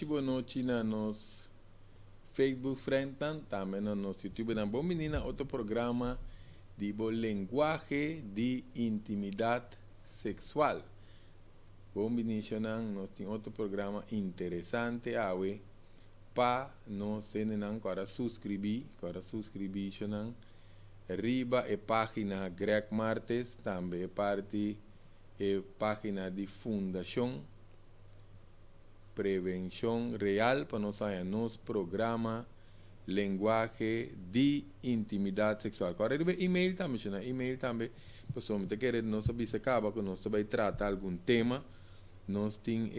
Boa noite na nos Facebook friend também na nos YouTube na bom menina outro programa de linguagem de intimidade sexual. Bom menina nós tem outro programa interessante awe pa nós tenen agora subscrever riba e página Greg Martes também parte e página de fundação Prevenção Real para nos programa Linguagem de Intimidade Sexual. Agora, e-mail também, pessoal, te querer nós saber se acaba que nós vai tratar algum tema, nós tem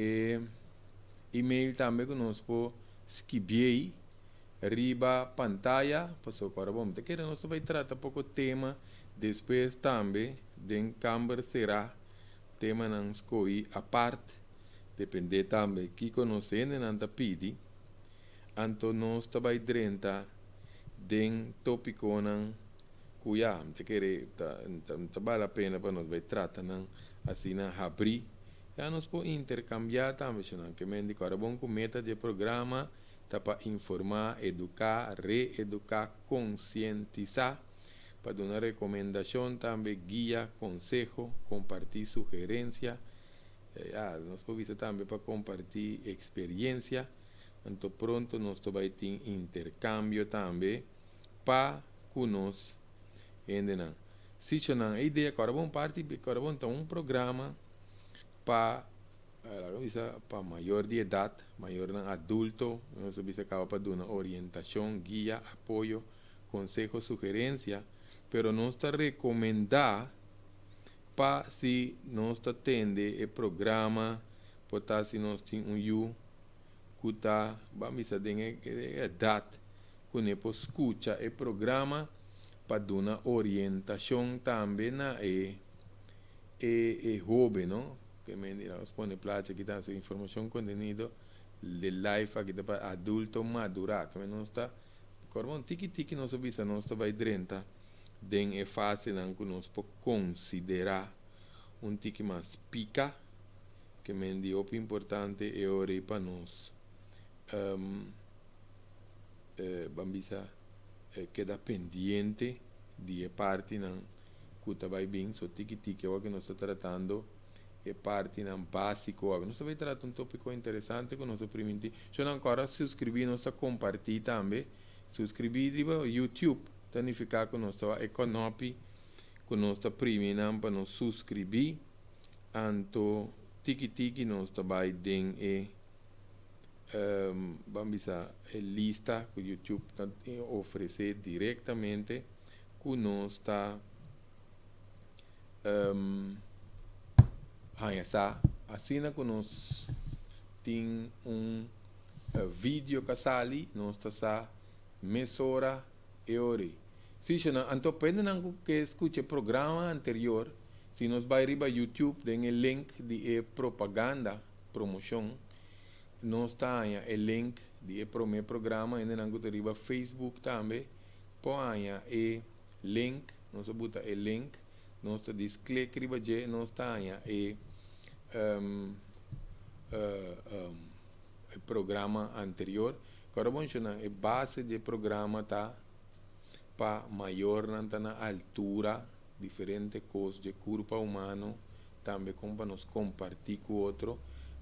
e-mail também que nós pode escrever riba pantalla, pessoal, agora vamos te querer nós vai tratar pouco tema, depois também, den câmera será tema não escolhi a parte. Depende também que conhecendo nanta pidi, anto nós também drenta den tópico não cuia, te querer tá vale a pena para nós vai tratar não assim na abrir, já nós pode intercambiar também, não que me indica agora bom com meta de programa tá para informar, educar, reeducar, conscientizar, para dar recomendação também guia, consejo, compartir sugerência. Nós podemos também para compartilhar experiência, então pronto nós também ter intercâmbio também para conosco. Se não a ideia agora vamos partir, agora vamos ter programa para maior de idade, maior adulto, nós podemos acabar para dar orientação, guia, apoio, consejo, sugerência, pero nós está recomendar para se nós atende o programa, para se nós temos que está, vamos dizer, idade, que nós escuta o programa para dar orientação também na jovem, não? Que me nós põe placa aqui tá informação contenido de life aqui para adulto madurar, que nós está, corban tiki nós obisa nós está vai drenta. Den é fácil que nós podemos considerar tiki mais pica, que mendi o importante é hora para nós vamos queda pendiente de parte não que vai bem, so tiki o que nós está tratando é parte não básico, nós vai tratar tópico interessante que nós primeiro, se não agora subscrever, nós compartilhar também, subscrever no YouTube. Significa que nós estamos econômico, que nós estamos primeiro para nos subscrever, então tiki nós estamos dentro vamos dizer lista que o YouTube oferece diretamente, que nós está assim que nós tem vídeo que sai, nós está mesura e hora. Se não, então pende não que escute o programa anterior, se nós vai riba YouTube, tem o link de propaganda, promoção, nós está o link de primeiro programa, ainda não que riba Facebook também, põe o link, nós bota o link, nós diz clique riba je, nós está o programa anterior, agora vamos chamar a base de programa tá para maior na altura, diferentes coisas de corpo humano, também como para nos compartilhar com outro,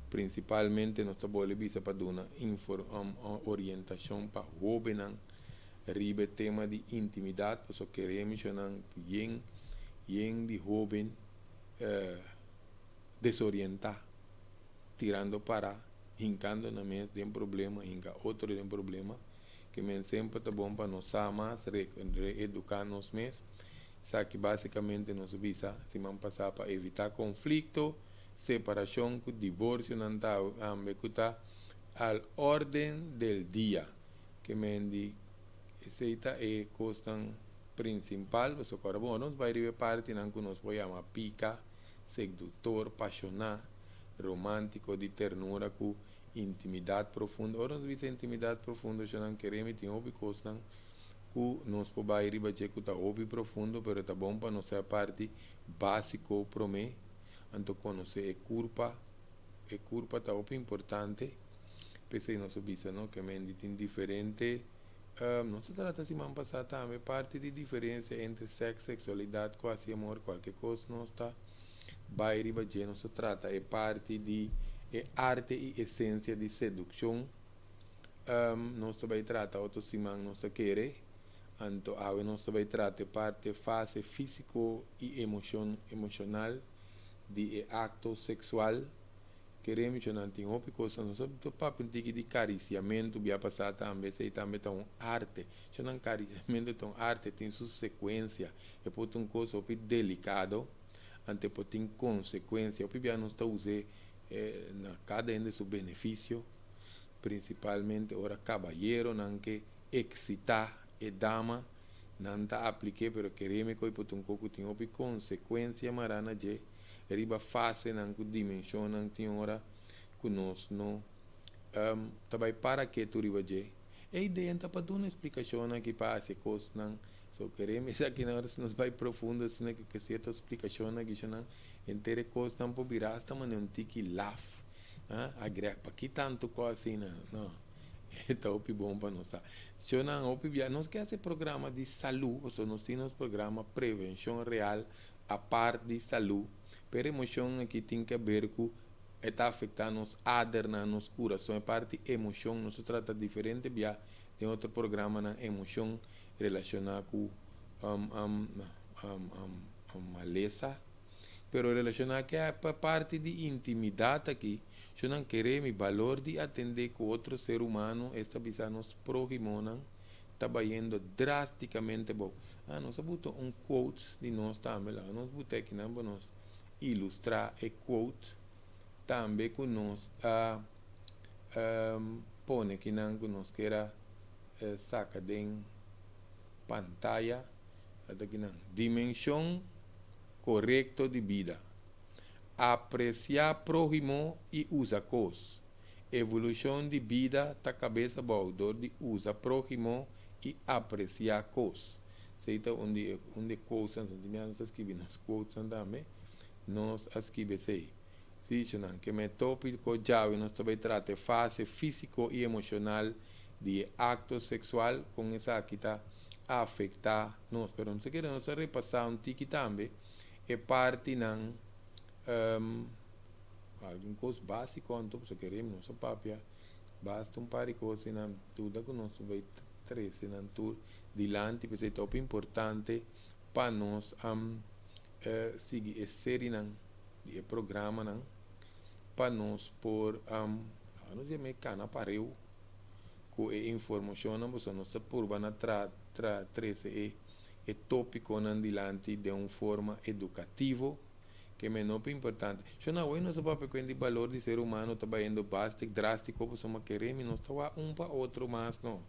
principalmente nós estamos para dar orientação para jovens, ribe tema de intimidade, porque queremos que de jovem desorientar, tirando para, hincando na mente de problema, hinca outro de problema, que sempre está bom para nós mais reeducar nós mesmos, sabe que basicamente nós visa se man passar para evitar conflito separação, com divórcio, não está al orden del día, que mendi essa é questão principal, mas agora bom, nós vai ver parte não que nós chamamos pica, sedutor, apaixonado, romântico, de ternura, com intimidade profunda. Ora nós vemos intimidade profunda, já não queremos ter uma questão que nós podemos ir bater que está óbvio profundo, mas está bom para nós ser parte básico para mim, então conhecer é culpa está óbvio importante. Pensei no subisa, no? Que me tem diferente, não se trata assim, mas passar também parte de diferença entre sexo, sexualidade, quase amor, qualquer coisa, não está. Vai riba não se trata, é parte de arte e essência de sedução. Nós também trata outro simão, não se quer, então nós também trata parte fase físico e emocional de acto sexual. Queremos que não tenha outra coisa, não só o papo de cariciamento, vai passar também, se também tem arte, se não cariciamento tem arte, tem sua sequência, é por uma coisa delicada, ante por tem consequência, o que não está usando na cada de seu benefício, principalmente ora caballeiro, não que excitar e dama, não está aplique, pero queremos que por um pouco tem outra consequência marana de riba fase não que dimensão não tem hora que nós não também para que tu riba je a ideia é para dar uma explicação que passa coisa não só queremos aqui na hora se nos vai profundo se não que certa explicação que já não inteira coisa não por virar esta maneira um tiki laugh agrega para que tanto coisa assim não está o bom para nós se não nós quer esse programa de saúde ou nós temos programa prevenção real a parte de saúde. Pero emoção aqui tem que ver com está afetando nos aderna nos coração é parte emoção não se trata diferente via tem outro programa na emoção relacionada com maleza pero relacionada que é parte de intimidade aqui se não queremos valor de atender com outro ser humano esta visa nos próximo não está indo drasticamente bom nós botou quote de nós também lá nós botei aqui não nós ilustrar e quote também que nós põe que não que nós queira saca de pantalla aqui não dimensão correta de vida apreciar próximo e usa coisa evolução de vida tá cabeça baldor de usa próximo e apreciar coisa seita onde coisas onde nós escrevemos coisas também nós escrevemos se não que me tópico já nós também trata fase físico e emocional de acto sexual com essa que está a afetar nós pero não se quer nós repassar um tique também é parte não alguma coisa básica então se queremos nossa papia basta par de coisas não tudo que nós vai trazer não tudo dilante porque é top importante para nós seguir esse série não de programa não para nós por nós é mecânica pareu com a informação não você nós por vai trazer é tópico não dilante de uma forma educativa que é muito importante se não hoje nós papel com o valor de ser humano está indo bastante drástico porque nós queremos nós está para outro mais não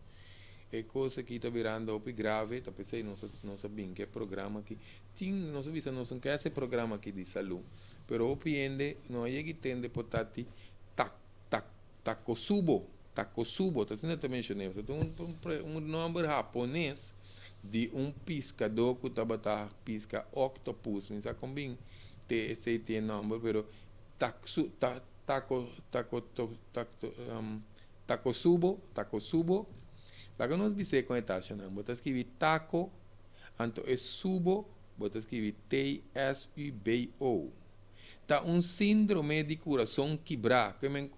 é coisa que está virando grave, tá pensei não sabia que programa que tem não sabia não são que esse programa aqui de saúde, pero opende não é que tem de potati takosubo, tá sendo também mencionei, um nome japonês de pescador que estava pesca octopus, não sabe como bem esse tem nome, pero takosubo lá que nós vimos com a taxa, não, bota escrever taco, então é subo, bota escrever T-S-U-B-O. Tá síndrome de coração quebrar, que me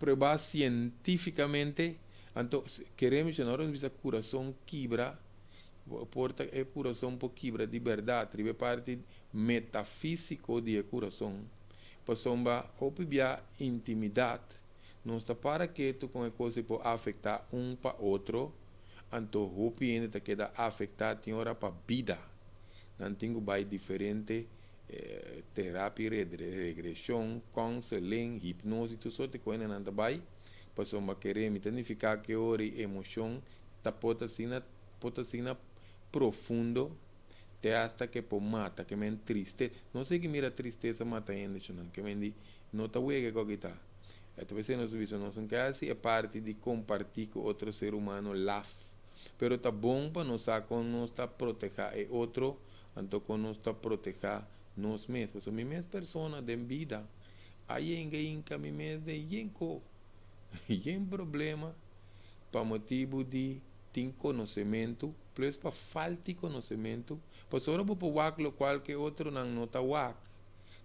provar cientificamente, então queremos que nós vimos coração quebrar, porta é coração por quebra de verdade, é parte metafísico de coração, para obviar intimidade. Não está para que tu com a coisa pode afetar para outro, então o opinião te queda afetar tem hora para vida, não tem vai diferente terapia de regressão, counseling, hipnose, tudo isso te coisa não trabalha. Passou uma querer me significa que ori emoção tá pota assim profundo te hasta que po mata que men triste não sei que mira tristeza mata ainda que men di não tá uega com que tá talvez não se não são que assim é parte de compartir com outro ser humano laugh pero tá bom para nós com nós tá proteger e outro então com nós tá proteger nós mesmos a mim mesma persona de vida aí em que mim mesmo de yenko yen problema para motivo de tem conhecimento, plus para falta de conhecimento, pois ora vou para o qualquer outro não nota wak,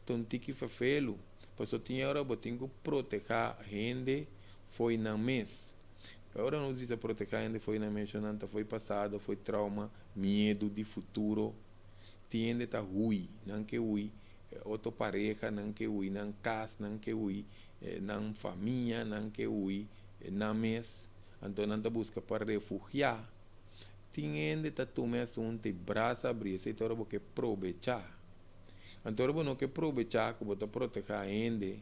então tem que fazer, pois eu tinha hora vou ter que proteger a gente, foi na mês, agora não diz proteger a gente foi na mês, não foi passado, foi trauma, medo de futuro, tem tá ruim, não que ruim, outra pareja não que ruim, não casa não que ruim, não família não que ruim, na mês então não busca para refugiar tinha tá tomar assunto braça abrir se todo porque aproveitar então não que aproveitar que bota proteger ainda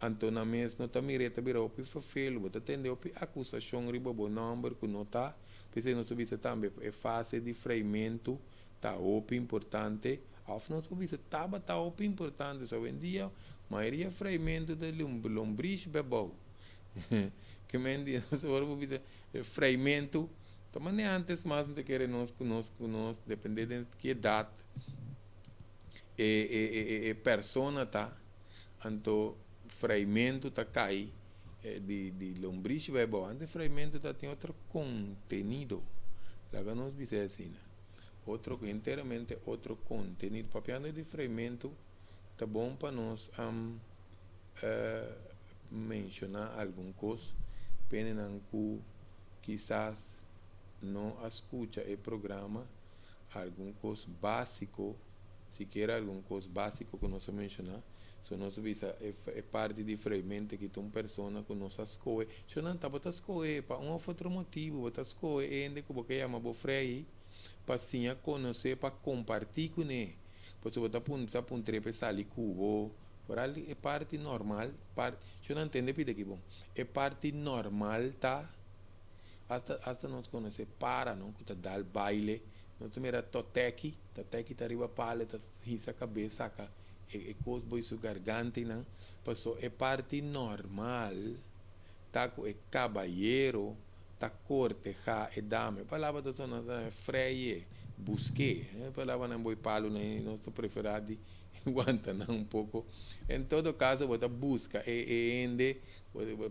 então na mês não tá mireta bira opi fafelo bota tende opi acusação riba bo número que não tá porque não subisse também é fase de freimento tá opi importante of não subisse tá opi importante só em dia maioria freimento de lombriz bebou que me diz, agora vou dizer, freimento, também antes mais não te querer nós, depende de que idade, persona tá, então, freimento tá cai, de lombriz vai bom, antes freimento tá tem outro conteúdo, lá que nós dizer assim, né? Outro, inteiramente outro conteúdo, papiando de freimento, tá bom para nós, mencionar alguma coisa, pena que quizás não escuta o programa, alguma coisa básico, sequer alguma coisa básico que nós mencionar, se nós visa é parte de freimento que tem uma pessoa que nós escolhe, se não está bota escolhe para um ou outro motivo, bota escolhe ainda que você chama bo frei, para sim conhecer, para compartilhar com ele, porque você bota para um trepe sali cubo por ali é parte normal, eu não entendo pide que bom, é parte normal, tá? Hasta nós conhecer para não que tá dar baile, não te mira toteki tá riba pale, tá risa cabeça, saca, é coisa boi su garganta não, passou é parte normal, tá é caballeiro, tá cortejar, é dame, palavra da zona freie, busque, palavra não boi palo, não estou preferado aguanta um pouco. Em todo caso, você busca e ende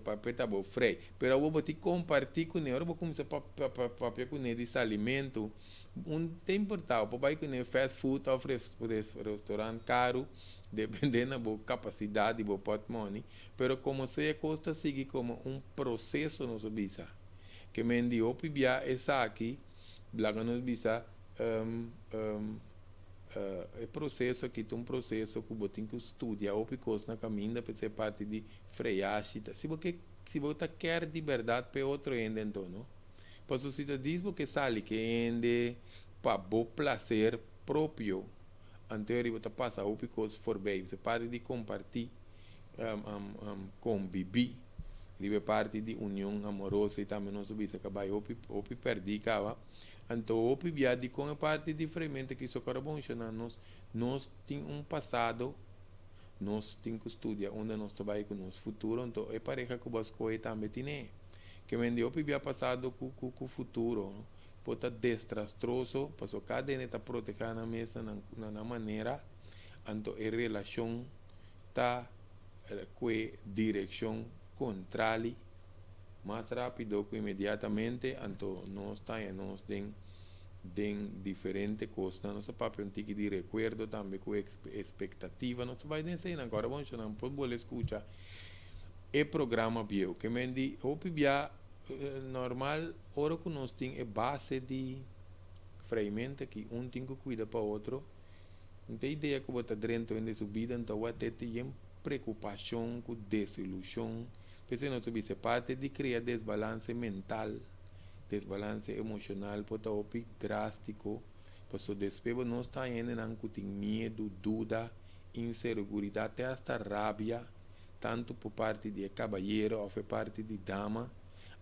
para petar o freio. Pero eu vou te compartilhar com ele. Eu vou começar a com ele esse alimento. Tem importado. Para vai com ele fast food, oferece restaurante caro, dependendo da capacidade, do portmoney. Pero como se custa seguir como um processo nos visa. Que me enviou para essa aqui, lá nos visa é processo aqui tem um processo que você tem que estudar ou porque na caminho para ser parte de freagem se você quer de verdade para outro ainda então não pois se você diz que sale que ainda para bom prazer próprio anterior você passa ou porque for bem você parte de compartilhar conviver de parte de união amorosa e também não subir se acabar ou perder cava então o viagem com a parte diferente que isso cara bom nós tem passado nós tem que estudar onde nós trabalhamos com nosso futuro então é pareja que você escolhe também tem que vende o viagem passado com o futuro pode estar desastroso porque cada um está protegendo na mesa na maneira então a relação está com direção contrária mais rápido que imediatamente então nós tem diferente coisas nosso papel tem que de recuerdo também com expectativa nós vai dizer agora vamos não pode escutar o programa bio que me di o pibia normal ora que nós tem é base de freimento que tem que cuidar para outro não tem ideia que você dentro em sua vida então você tem preocupação com desilusão porque nós temos parte de criar desbalance mental, desbalance emocional, pode ser drástico, Porque depois nós está indo não tem medo, dúvida, insegurança, até esta rabia, tanto por parte de caballeiro ou por parte de dama.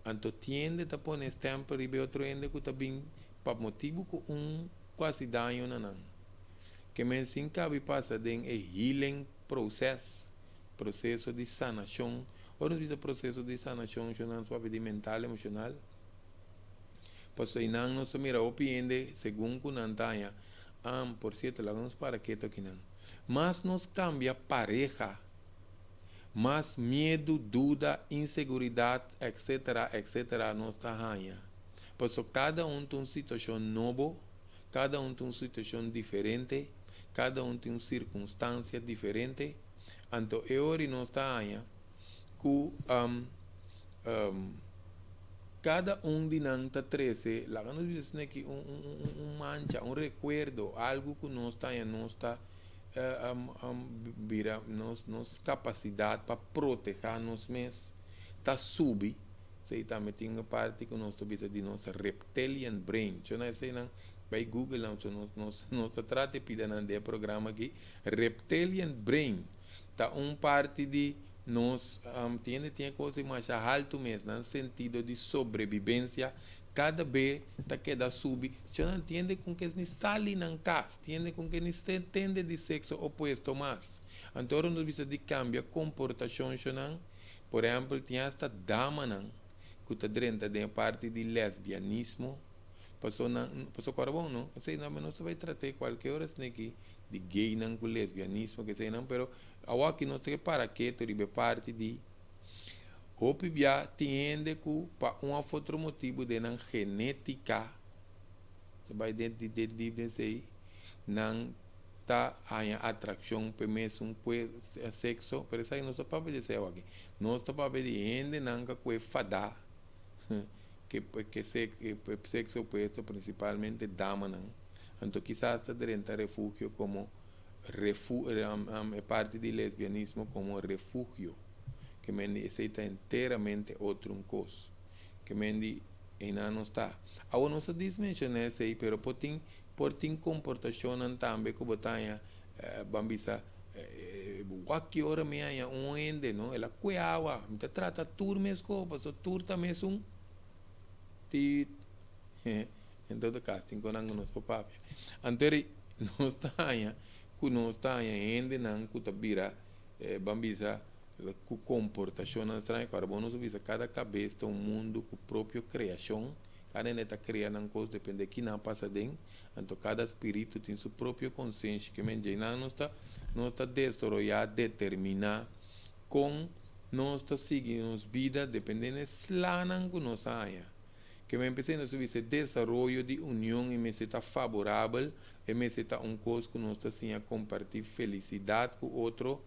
Então, tiende a pôr esse tempo e outro ende que também, para motivo que quase danho não. Que men sin cabe passa den healing processo de sanação. Ou não diz processo de sanação, não sabe de mental, emocional. Pois aí não se mira opiende, segundo que não tenha, por cierto, lá vamos para que aqui não. Mas nos cambia pareja, mas medo, dúvida, insegurança, etc, nos está ganha. Pois cada tem uma situação nova, cada tem uma situação diferente, cada tem uma circunstância diferente. Então, eu não está ganha que cada de nós trece, lá nos diz que mancha, recuerdo, algo que nós está vira nos capacidade para proteger nos mesmos, está sub, se também tem uma parte que nós temos de nossa reptilian brain, eu não sei não, vai Google nós trata de de programa aqui, reptilian brain, está parte de nós tem coisa mais alto mesmo, no sentido de sobrevivência, cada vez está queda sub, você não entende com que se sale na casa, entende com que se entende de sexo oposto mais. Então, nós precisamos de cambiar comportação, por exemplo, tem esta dama, que está dentro da parte de lesbianismo, passou agora bom, não? Sei não, mas não se vai tratar qualquer hora aqui de gay não com lesbianismo, que sei não, pero aqui não tem para que tu parte de hope bia tiende que para outro motivo de não genética, se vai dentro de sei não tá a atração para mesmo sexo, pero isso aí não se pode dizer aqui, não se pode dizer ainda não que é fada, que sexo opuesto principalmente dama não. Então, quizás está dentro do refúgio como parte do lesbianismo como refúgio, que me aceita inteiramente outro coisa, que me ainda não está. Agora não se diz mencionar isso aí, mas por ter comportação também que botanha, bambisa, que hora me há ende, não? Ela cuiava, me trata turmes copas, tur também um em todo caso, tem que nos papapia. Então, não está ainda não que vira bambisa com comportação estranha, para bom nós visa cada cabeça tem mundo com própria criação, cada neta cria não coisa depende de que não passa dentro, então cada espírito tem sua própria consciência que me não está destruir determinar com nós está seguindo nossa vida dependendo lá não que nós haya. Que me empecé a subir esse desenvolvimento de união e me está favorável e me está coisa que nós está assim a compartilhar felicidade com o outro,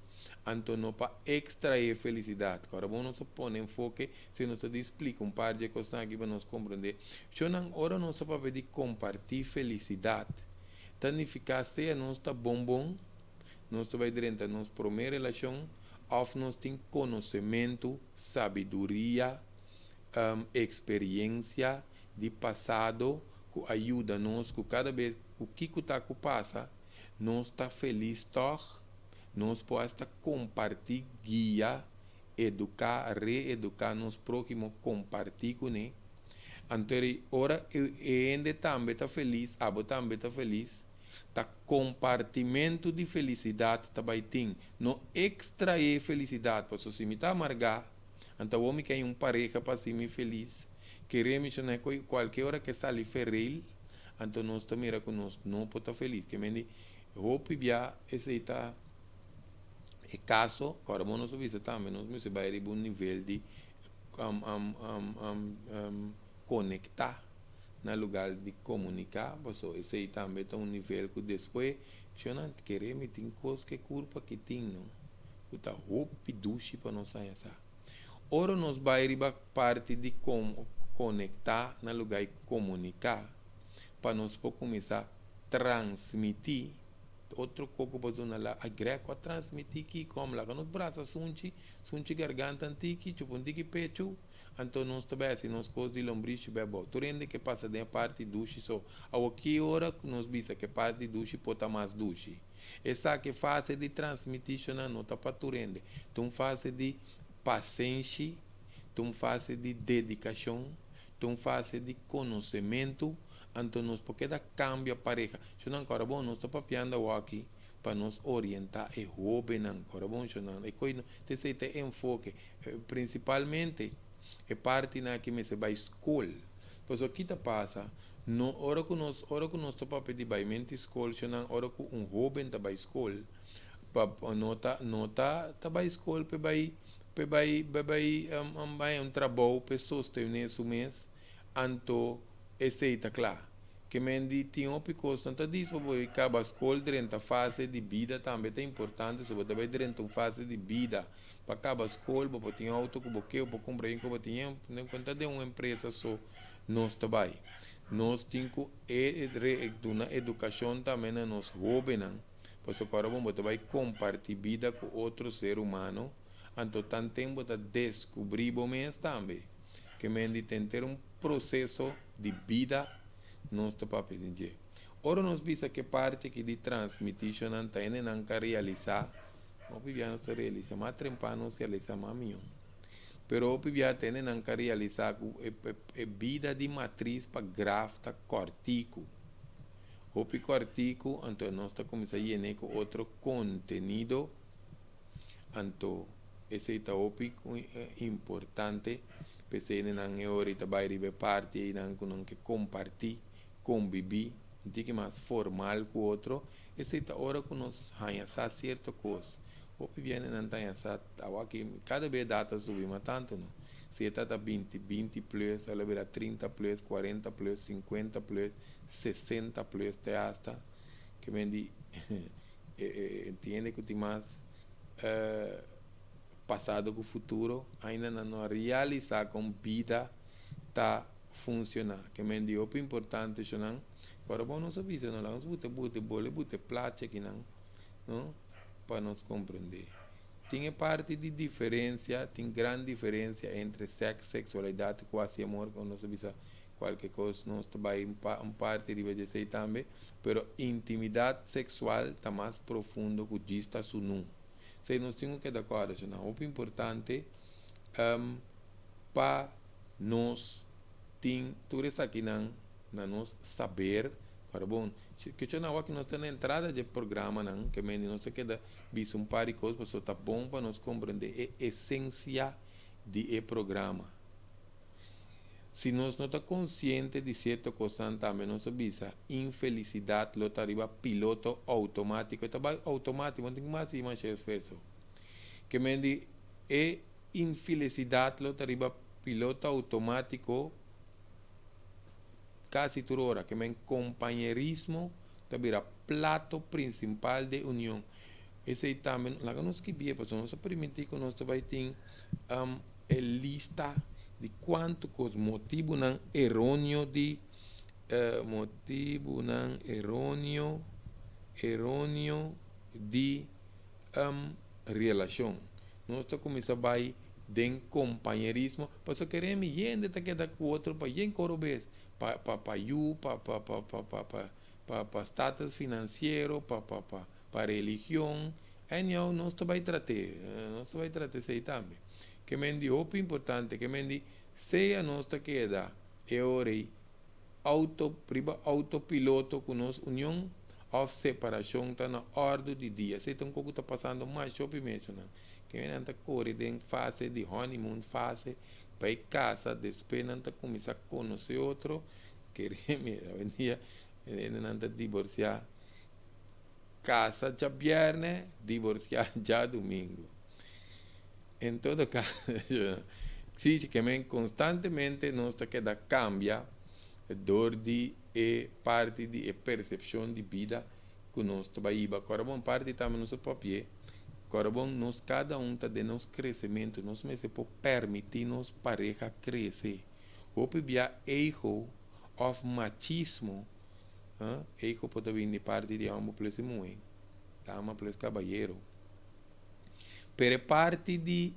então não para extrair felicidade. Agora vamos pôr enfoque, se nós explica par de coisas aqui para nós compreender. Se não hora nós para pedir compartilhar felicidade, significa se nós está bom, nós vai dentro da nossa primeira relação, ou nós tem conhecimento, sabedoria, experiência de passado que ajuda nós que cada vez que o que está que passa nós está feliz nós podemos compartilhar guia educar reeducar nos próximos compartilhar com ele então ora ainda também está feliz também está feliz tá compartimento de felicidade também tem não extrair felicidade porque se me está amargar então, o homem que é pareja para ser feliz, queremos que qualquer hora que sai ferril, então nós também que nós não podemos estar felizes. Que me hope já esse está é caso, agora nós vamos também nós vamos vai a nível de conectar no lugar de comunicar, porque esse também está nível que depois eu não queremos tem coisas que culpa que tem não, que está hope duche para nós essa. Ora nós vai parte de conectar no lugar de comunicar para nós começar a transmitir outro coco para zona lá a greco a transmitir que como lá nos braços sunchi garganta antiki chupuntiki pecho então nós também assim nós coisas de lombriz bebo tu rende que passa de parte duche só ao que hora nós bisa que parte duche pota mais duche essa que fase de transmissão na nota para tu rende tu fase de paciência tu fase de dedicação tu fase de conhecimento então nós porque da cambia pareja se não agora bom nós estamos papiando aqui para nos orientar e jovem agora bom se não e coisa te sei te enfoque principalmente é parte na que me se vai escola pois o que te passa no hora que nós estamos pedir vai mente escola se não hora que jovem tá vai escola para nota tá vai escola para vai trabalho pessoas têm nesse mês anto aceita claro que mendi tinha uma constante disso porque acaba a escola durante a fase de vida também é importante sobre também durante a fase de vida para acabar a escola para ter auto que você para comprar que você tinha em conta de uma empresa só nós também nós temos uma educação também nos jovens pois agora vamos vai compartilhar vida com outro ser humano então tanto tempo para descobrir mesmo também que mendi tem ter processo de vida não está para pedir. Ora nós visa que parte que de transmissão não tem nem que realizar, o pivia não se realiza, mas trempa não se realiza mais nenhum. Pero o pivia tem nem que realizar a vida de matriz para grafta cortico. O cortico, então nós está começando a llenar com outro conteúdo, então esse é o importante, porque não é hora de vai parte e não que compartilhar conviver, não tem que mais formal com o outro, essa é a hora que nós ganhamos certa coisa. O que vem não tem essa, cada vez data subimos tanto, não? Se está 20 plus, ela virá 30 plus, 40 plus, 50 plus, 60 plus, até hasta, que vem de, entende que tem mais passado com o futuro, ainda não realizar com vida, está funcionar que me dio importante que não para bom nós avisa não nós bute plate que não para nos compreender tem parte de diferença tem grande diferença entre sexo sexualidade quase amor quando nós avisa qualquer coisa nós vai parte de dizer também pero intimidade sexual está mais profundo que dista sunum se nós temos que dar acordo não o importante para nós tem tudo isso aqui na nós saber para bom que eu não que nós temos entrada de programa não que me não sei que da visto par de coisas para tá bom para nós compreender a essência de programa se nós não está consciente de certa coisa também nós visa infelicidade lo arriba piloto automático está automático não tem mais e mais esforço que me di infelicidade lo arriba piloto automático casi toda hora, que me compañerismo también plato principal de unión. Ese también, la que nos que bien, pues no se permite que nos vai ter lista de quantos motivos não errôneo de relação. Nós começamos a vai de companheirismo, mas queremos gente que queda com o outro para gente corobes. Para status financeiro, para religião, não nós vai tratar isso aí também. Que me diz o importante, que me diz, se a nossa queda é hora autopiloto com nós união ou separação está na ordem de dia. Se tem um pouco está passando mais shopping mesmo, que me não está correndo em fase de honeymoon, fase para casa, depois não está começar a conhecer outro, queremos, um dia, não está divorciar, casa já viernes, divorciar já domingo. Em todo caso, sim, que constantemente nossa queda cambia, dor de parte de percepção de vida que nós trabalhamos. Agora, bom, parte também nosso papel. Agora, bom, nós cada está de nosso crescimento, nós mesmo por permitir nos pareja crescer. O pibia erro of machismo, erro pode vir de parte de ambos plus muito. dama plus caballero. Per parte di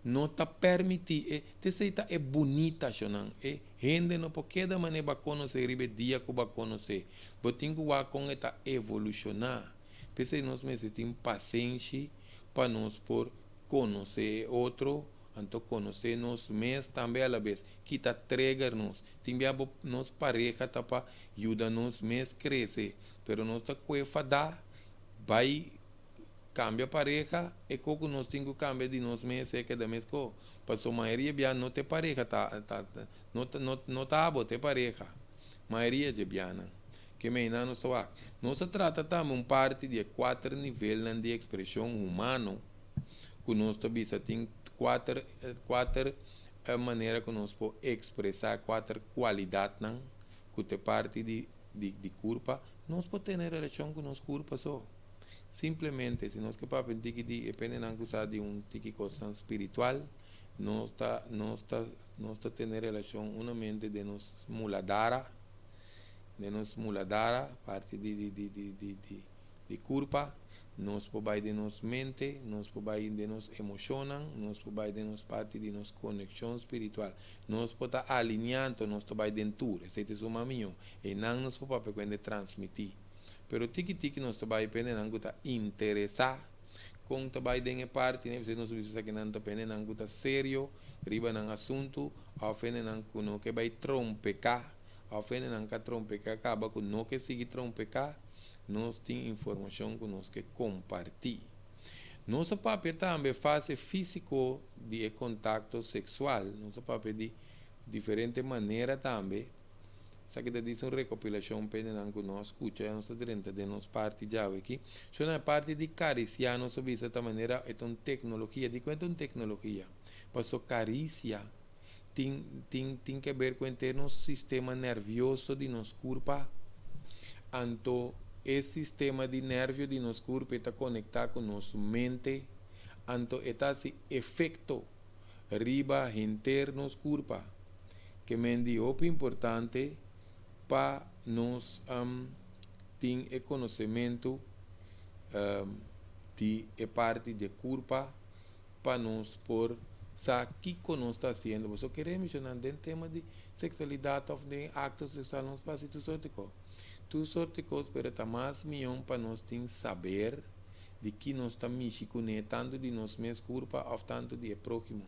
não tá permitir te seita é bonita chonan gente não pode da maneira ba conhecer ribe dia que ba conhecer botingo wa com eta evolucionar pense nós mesmo tem paciência para nós por conhecer outro anto conhecer nós mesmos também a la vez que tá trigger nós também nós pareja tá para ajudar nós mesmos crescer pero nós tá cuefa da vai cambia pareja e como nós temos cambia de nós mesmos que da mesmo passou maioria bia não tem pareja não tá abo tem pareja maioria de biana que me não só nós trata também parte de 4 níveis de expressão humano que nós também tem quatro maneira que nós podemos expressar 4 qualidades não que tem parte de culpa nós podemos ter relação com nossa culpa só simplesmente se nós que para pensar que depende de tiki questão espiritual nós está tendo relação unicamente de nos muladara parte de culpa nós podemos de nos mente nós podemos de nos emocionam nós podemos de nos parte de nos conexão espiritual nós podemos alinhando nós podemos dentura esse é o caminho e não nos podemos transmitir pero tiki nós trabalha pende não guta interessar com trabalho de parte né você não sabe que não tá pende não guta sério riba não assunto ao fene não kuno que vai trompecar ao fene não que trompecar acaba com não que seguir trompecar nós tem informação que nós que compartilhar nosso papel também fase físico de contato sexual nosso papel de diferente maneira também sa que te dice una recopilación pendiente que nos escucha ya nos dirente de nos parte ya aquí son una parte de caricia no se visa de esta manera es una tecnología di cuenta una tecnología paso caricia tiene que ver con el sistema nervioso de nos curva anto el sistema de nervio de nos curva está conectado con nos mente anto está ese efecto riba internos curva que me dio importante para nós ter conhecimento de parte de culpa para nós por saber o que nós está fazendo. Você quer mencionar dentro do tema de sexualidade ou de actos sexuais nos passa tudo sorte de coisas. Tudo sorte de coisas, mas está mais melhor para nós ter saber de que nós estamos mexendo tanto de nós mesmos culpa ou tanto de próximo,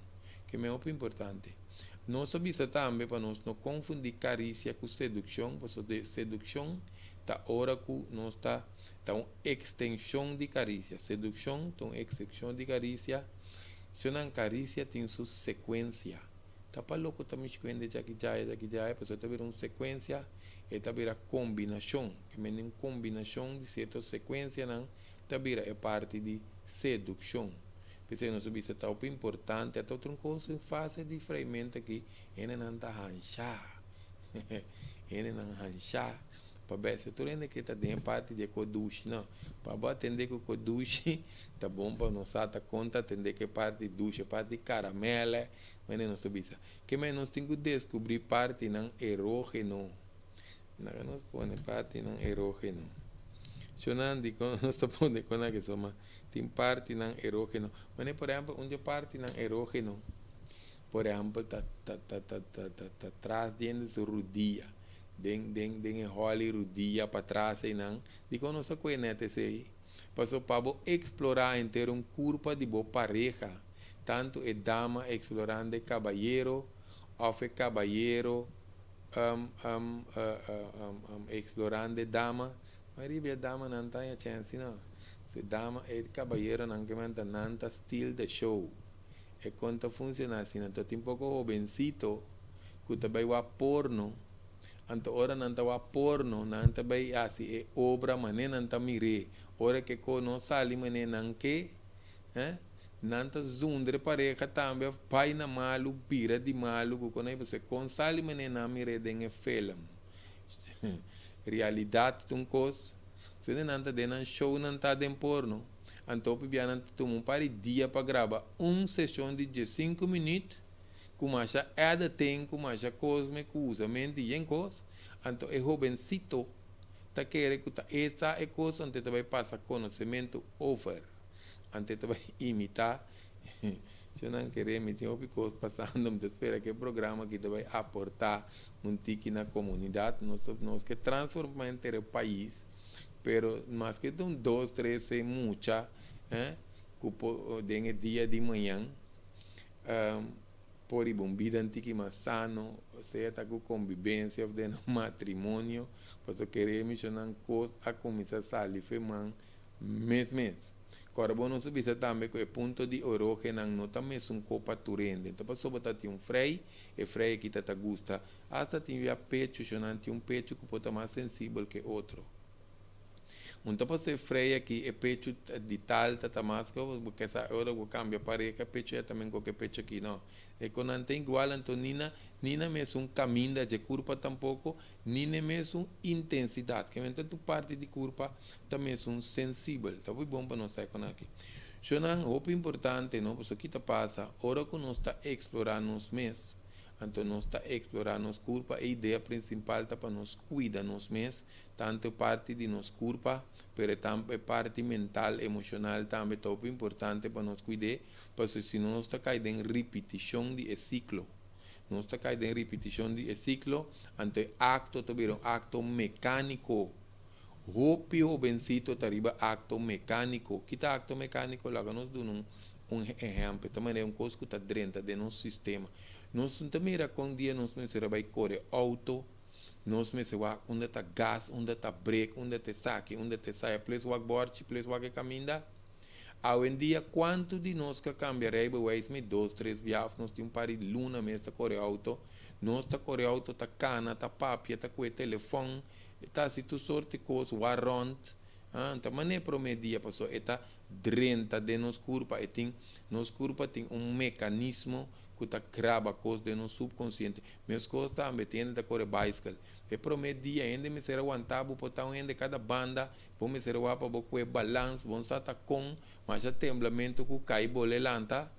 que é muito importante. Nós sabemos também para nós não confundir carícia com sedução, porque sedução está hora que nós está uma extensão de carícia. Sedução está uma extensão de carícia. Se não carícia tem sua sequência. Está para louco também escrevendo aqui já, porque está vendo uma sequência e está vendo combinação, que é uma combinação de certas sequências, não está vendo é parte de sedução. Porque nós sabemos que é importante, é outra coisa fácil de freimento aqui, ele não está ranchar, ele não ranchar, para ver se tu ainda que está dentro parte de coduche, não, para atender que o coduche, tá bom para nós dar conta, atender que parte de duche, parte de caramelo, mas não sabemos, que mais nós temos que descobrir parte não erógeno, nós põe parte não erógeno, chonando nós está pondo com a que soma tem parte não erógeno, mas por exemplo, onde parte não erógeno, por exemplo, tá atrás dentro de rodilha, den role rodilha para trás e não, digo não se conhece sei, passou para explorar inteiro um corpo de boa pareja, tanto é dama explorando caballero, ou é caballero explorando dama, mas a dama não tem a chance não. Se dama e caballero não que manta nanta estilo de show e quando funciona assim então tem pouco jovencito que também vai porno então ora não tá porno não também assim é obra mané não tá mire ora que não sali mané não que não tá zundre pareja também pai na malu pira de malu quando aí você consali mané não mire den film realidade de coisa se não está dentro show não está dentro porno então pibiana toma para dia para gravar sessão de 5 minutos com mais tem com mais coisa me usa mente e em coisa então é jovencito tá querer que essa é coisa onde vai passar conhecimento over, onde vai imitar. Se eu não querer me tem outra coisa passando, me espera que o programa que vai aportar um tique na comunidade, nós que transformar inteiro o país, pero mais que de 2, 3, 6, muita, de dia de manhã, por uma vida antiga mais sano, seja com convivência, de matrimônio, para querer mencionar coisas a começar a sair, mês. Agora, bom, nós sabemos também que o ponto de origem não também é copa turende. Então, para sobre ter freio, e freio que te gusta, hasta tem pecho, tem pecho que pode ser mais sensível que outro. Então, para ser freio aqui, é pecho de tal, mais, porque essa hora eu cambio para que pecho é também qualquer pecho aqui, não. E quando não tem igual, então, nina mesmo caminho de curva tampouco, nina mesmo intensidade, que então tu parte de curva também é sensível. Tá muito bom para nós sair com aqui. Isso não é importante, não, porque aqui passa, hora que nós está explorando os meses. Então, nós está explorando nos curva, a ideia principal está para nós cuidar nos meses, tanto parte de nos curva, mas também parte mental, emocional, também é muito importante para nós cuidar, porque se nós está caindo em repetição de ciclo, nós está caindo em repetição de ciclo, então, acto, também acto mecânico, Ropio vencido arriba acto mecânico. Kita acto mecânico, lá nós damos um exemplo, também é coisa que está dentro do nosso sistema. Nós também com dia nós vai correr auto, nós onde está gás, onde está break, onde está saque, onde está saia, place wag borte, place wag caminda. Hoje em dia, quanto de nós que cambiarei, vai ser 2, 3 viagens, nós temos um par de luna, mas está correr auto, nós está correr auto, está cana, está papia, está com o telefone, está se tu sorte coisa, warrant, então mané promedia passou, está drenta de nos curva, e tem nos curva tem mecanismo que está grava coisa de nosso subconsciente, mas coisa também tem da correr bicycle, e promedia ainda me será aguantado, botar ainda cada banda, vou me ser guapa, vou com balance, vou estar com, mas já temblamento que cai bolelanta.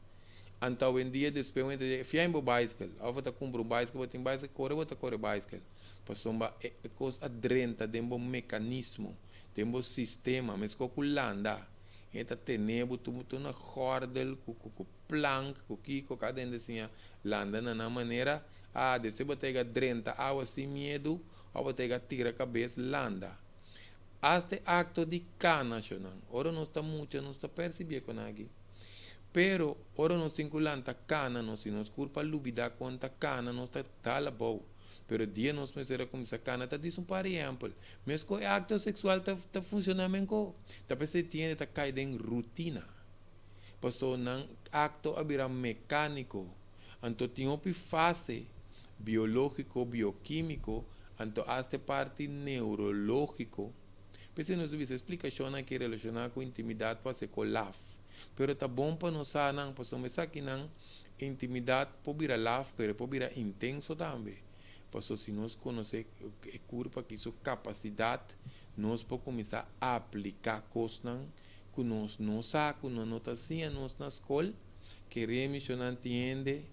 Então, em dia, depois, eu digo, fiai em bicycle. Eu vou comprar um bicycle, vou ter bicycle, vou correr bicycle. Passou é coisa adrenta, tem um mecanismo, tem um sistema, mas com o landa. Então, tenebo, tu na hordel, com plank, com cada assim, landa na maneira, depois eu vou ter adrenta, sem medo, eu vou ter tira a cabeça, landa. Este acto de cana, ora não está muito, não está percebendo com aqui. Pero, ora nos vinculanta cana, nos culpa lubida conta cana, nos está tala boa. Pero dia nos mesera como essa cana, tá diz par exemplo. Mas com acto sexual tá funcionando com, tá você tem tá caída em rotina. Passou nang acto abira mecânico, anto tem uma fase biológico, bioquímico, anto esta parte neurológico. Pensei nos explicação que relacionada com intimidade para ser com love. Pero tá bom para nós não, para nós aqui não, intimidade pode virar love, pero pode virar intenso também. Porque se nós conhecer a curva que sua capacidade, nós podemos começar a aplicar coisas que nós não sabemos, nós não está nós na escola, queremos que não entende,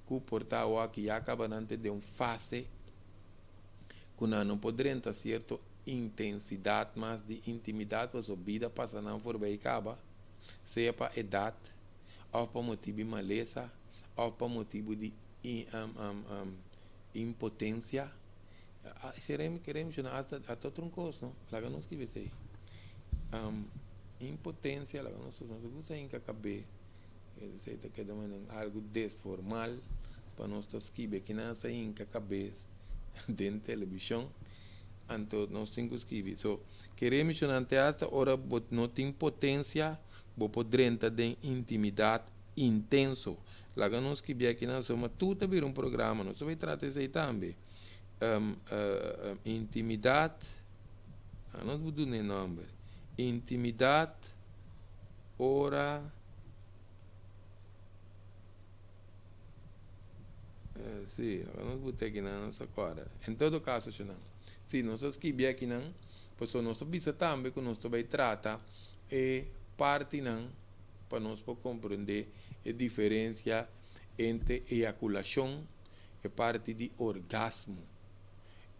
que o portal aqui acaba de uma fase, que não poderia ter certa intensidade, mas de intimidade, porque a vida passa não por bem acaba. Seja para idade, ou para motivo de maleza, ou para motivo de impotência. Queremos até outra coisa, não? Lá não escreve isso aí. Impotência, lá não usa em cabe. Isso está quedando algo desformal, para nós escrever que não sai em cabeça dentro da televisão. Então, nós temos que escrever. So, queremos que não tenha esta hora, não tem potência, vou poder ter intimidade intenso. Lá que nós que aqui na soma, tudo é um programa, nós vamos tratar isso aí também. Intimidade, nós vamos dar um nome. Intimidade, hora, sim, nós vamos ter aqui na nossa hora. Em todo caso, se nós escrever aqui não, pois nós vamos também que nós vamos tratar e parte não, para nós compreender a diferença entre ejaculação e parte de orgasmo.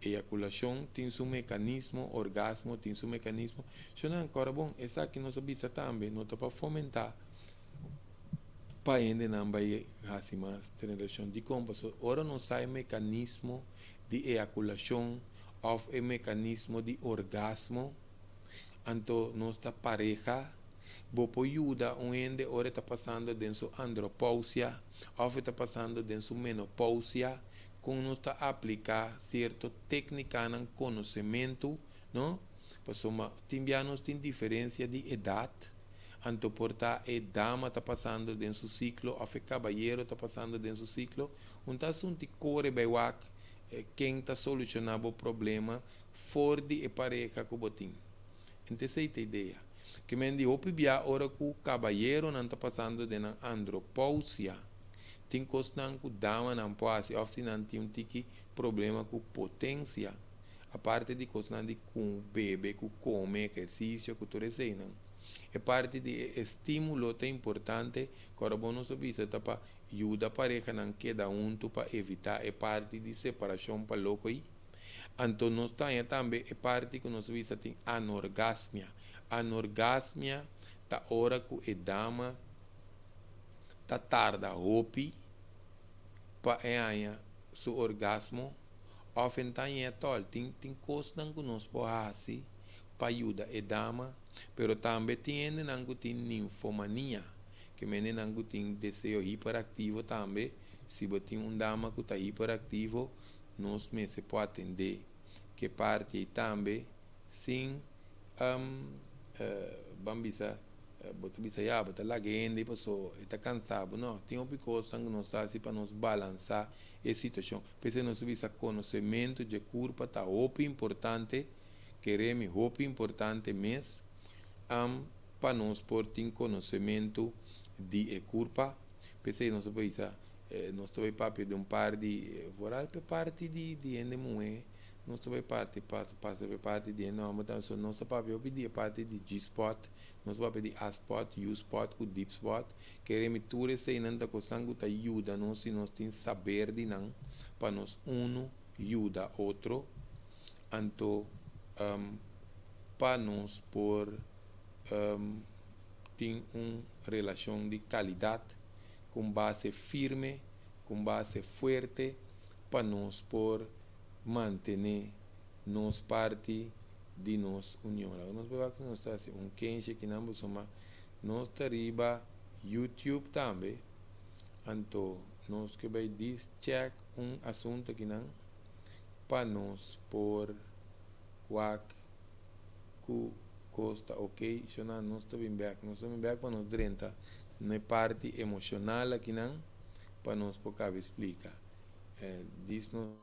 Eyaculação tem seu mecanismo, orgasmo tem seu mecanismo. Isso agora bom, essa aqui nós vista também, não está para fomentar. Para ainda não vai fazer mais relação de compras. Ora não sai mecanismo de eyaculação ou o mecanismo de orgasmo. Então, nossa pareja, bopo ajuda onde ora está passando de sua andropausia, ou está passando de sua menopausia, com nós está aplicar certa técnica no conhecimento, não? Nós tem diferença de idade. Então, porta a dama está passando de seu ciclo, ou o cavalheiro está passando de seu ciclo, então, assunto corre bem quem está solucionando o problema fora de pareja que botim. Então, essa é a ideia. Que me diz, opibia, ora que o cavalheiro não está passando de uma andropausia, tem coisa que dama não pode, ou se não tem um tique problema com potência, a parte de coisa de com bebê, que come, exercício, que tudo isso não. É parte de estímulo é importante, quando nós sabemos para ajudar a pareja não cada um para evitar é parte de separação para louco aí. Então nós também é parte que nós sabemos tem anorgasmia. Anorgasmia tá hora que a dama tá tarda roupi para ganhar seu orgasmo. Often é tol, tem coisas que nós podemos fazer para ajudar a dama, pero também tem ninfomania, que menina tem desejo hiperativo também. Se você tem uma dama que está hiperativo, nós se pode atender. Que parte também, sim, bambisa, bota já, bota lá gente, pessoa está cansado, não, tem uma coisa que nós está assim para nos balançar a situação. Porque nós visa conhecimento de corpo está muito importante, queremos muito importante mesmo, para nós por ter conhecimento de corpo, porque nós visa nós estamos papo de par de voral per parte de endemue nós estamos parte passa per parte de não então nós papo de parte de G-spot nós papo de A-spot, U-spot, com deep spot queremos tudo isso não da constante que ajuda nós se nós tem saber de não para nós ajuda outro então para nós por ter uma relação de qualidade com base firme, com base forte, para nós por manter nos parte de nossa união. Nós vemos que nós estamos um quente que não somos nós arriba YouTube também. Então nós que vai check assunto que não para nós por qual costa ok, isso não nós estamos bem para nós drenta na parte emocional aqui não para nós poder explicar diz não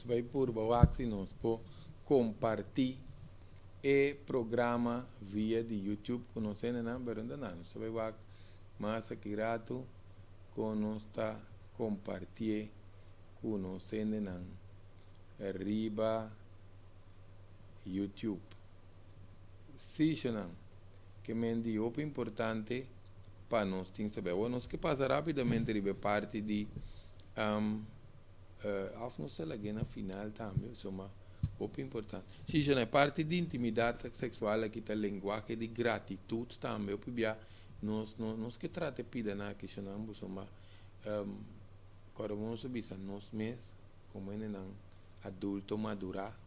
vai por baixo nós por compartilhar e programa via de YouTube com nós não berenda não você vai mais aqui rato com nós tá compartilhar com nós não arriba YouTube se não que me dio importante para nós tem que saber. Ou nós que passa rapidamente de parte de af não sei lá na final também, soma pouco importante. Se já é parte de intimidade sexual aqui tá linguagem de gratitude também, o bia nós que trata pida na que chamamos soma quando vamos subir nós mesmos como um adulto madurar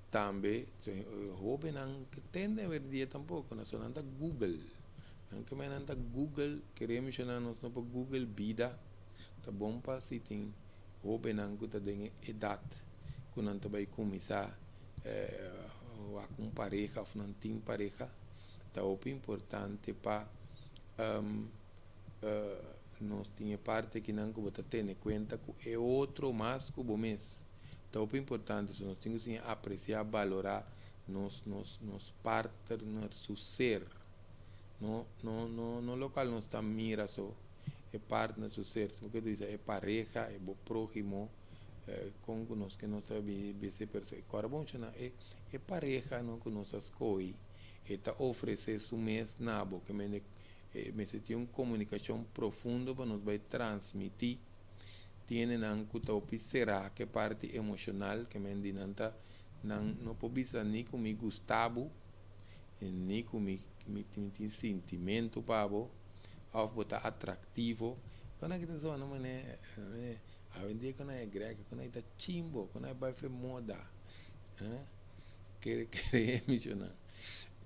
também jovem não que tende a ver dia tampouco na só anda Google não que mais anda Google queremos chamar nós no Google vida tá bom para se tem jovem não que tá tem idade quando não vai começar com pareja ou não tem pareja tá muito importante para nós tinha parte que não que ter em conta que é outro mais que o mês então é importante nós temos que apreciar valorar nos partner su ser no local nós está mira só é partner su ser o que diz é pareja é o próximo com nós que nós sabe se percebe agora bom é pareja não que nós escolhe está oferecer su mês nabo que me tem uma comunicação profunda para nos vai transmitir tiene nan kuta será que parte emocional que me dinanta não pode ser nem comigo Gustavo nem comigo me sentimento pavo ou botar atrativo quando é que tá só não é a vendia quando é grega quando é tá chimbo quando é vai fer moda que mencionar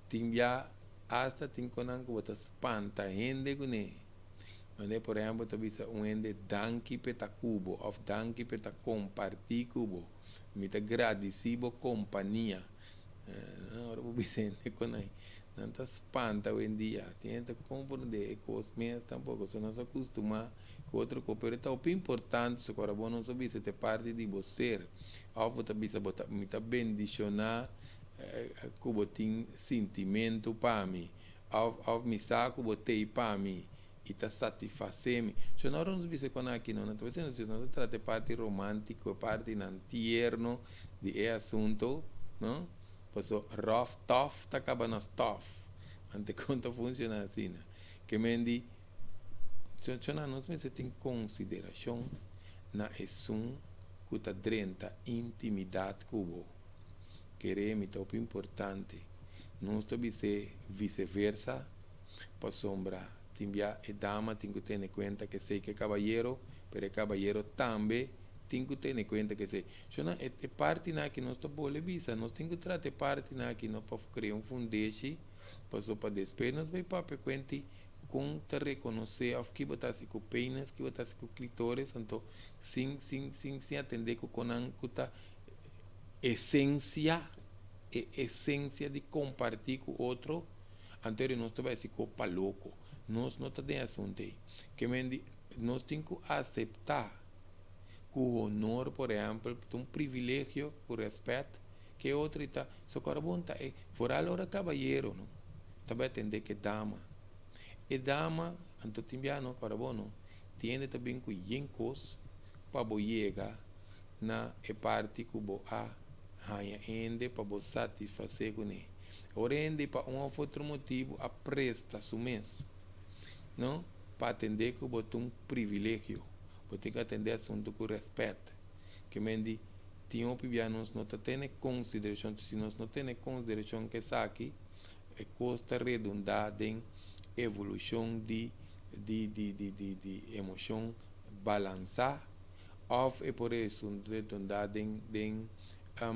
timbia hasta tem quando botar espanta gente com Onde, por exemplo, tu bisa ende danki peta cubo, of danki peta compartir cubo, mita gradecibo companhia. Ora, o Vicente com aí, não tá espanta hoje em dia, tem que compreender que os meus tampouco, se não se acostuma com outro coopera, o importante, se agora não sabe se te parte de você, ou você bisa botar, mita bendicionar, cubo tem sentimento para mim, ou me saco botei para mim. E está satisfazendo. Se nós não vemos aqui, não estamos tratando parte romântica, parte tierno de assunto, não? Passou rough, tough, está acabando tough. Ante quanto funciona assim, né? Que mendi, se nós tem consideração na assunto que está dentro intimidade cubo. Queremos, é muito importante. Não estamos vice-versa, para sombra. Timbia e dama tem que ter em conta que sei que é cavalheiro, pero cavalheiro também tem que ter em conta que sei. Então, é parte na que nós estamos visa, nós temos que tratar parte na que nós para criar fundeixe, passou para depois nós vai para frequente com te reconhecer of que botar se com penas, que botar se com clitores, então sem atender com a essência de compartilhar com o outro, anterior nós vai se copa louco. Nós não temos assunto aí. Que nós temos que aceitar que o honor, por exemplo, é um privilégio, com respeito, que outro está. Só que a vontade é, fora a hora cavalheiro, não? Também atender que dama. E dama, então timbiano, carabono, tem também que yencos, para chegar na parte que o a raia ende para satisfazer com ele. Ora, ende para um ou outro motivo, a presta su mês. Não? Para atender que botou um privilégio, botou que atender assunto com respeito, que mendi tinha opianos não tem consideração, se nós não tem consideração que está aqui, é custa redundar em evolução de emoção balançar, ou é por isso redundar em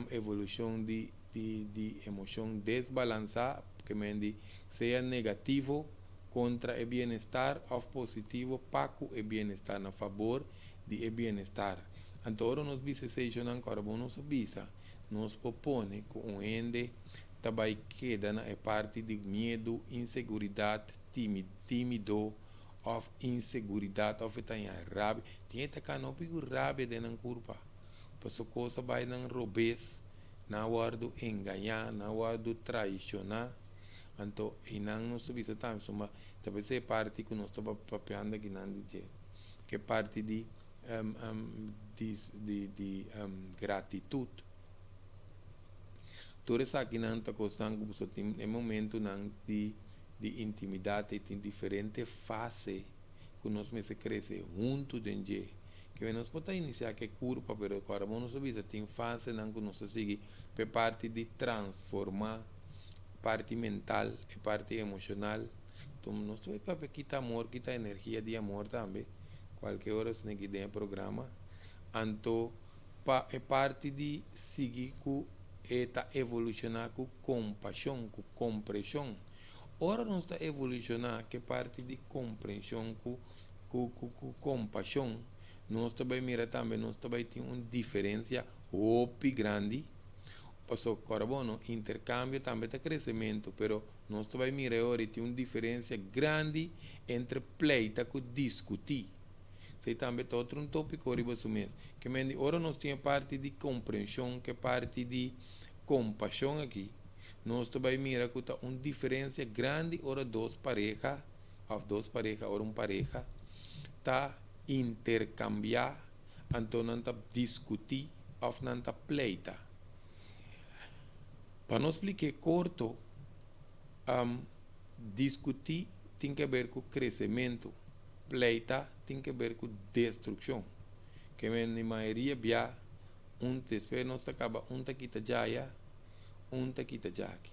evolução de emoção desbalançar, que mendi seja negativo contra o bem-estar ou positivo para o bem-estar a favor de bem-estar. Então, nós visamos agora, nós visa, nos propõe que o ende também queda na parte de medo, inseguridade, tímido, ou inseguridade, ou tem rabia. Tem que ter não pico rabia de não curva. Porque a coisa vai não robes, na hora de enganar, na hora de traicionar. Então, e não se visa também, talvez é parte que nós estamos papelando aqui não dizer, que é parte de gratitude. Tudo isso aqui não está custando, no momento não de de intimidade tem diferente fase que nós me se cresce junto dentro que nós podemos iniciar que curva, pero agora nós sabemos tem fase não que nós sigue per parte de transformar parte mental e parte emocional. Então nós vai para quitar amor, quitar energia de amor também. Qualquer hora se nem que programa. Então é parte de seguir com eta evolucionar com compaixão, com compreensão. Ora nós está evolucionar que parte de compreensão com compaixão. Nós também mira também, nós também tem uma diferença muito grande. Passou carbono, intercâmbio também tem crescimento, pero nós também mira agora tem uma diferença grande entre pleita e discutir. Sei também tem outro tópico agora mesmo, que agora nós temos parte de compreensão, que parte de compaixão aqui. Nós também mira que tem uma diferença grande ora duas parejas, ou uma pareja, tá intercambiar, então não tá discutir, ou não tá pleita. Para não explicar curto, discutir tem que ver com crescimento, pleita tem que ver com destruição. Que na maioria via después nós acaba tá quita jaya, tá quita jaki.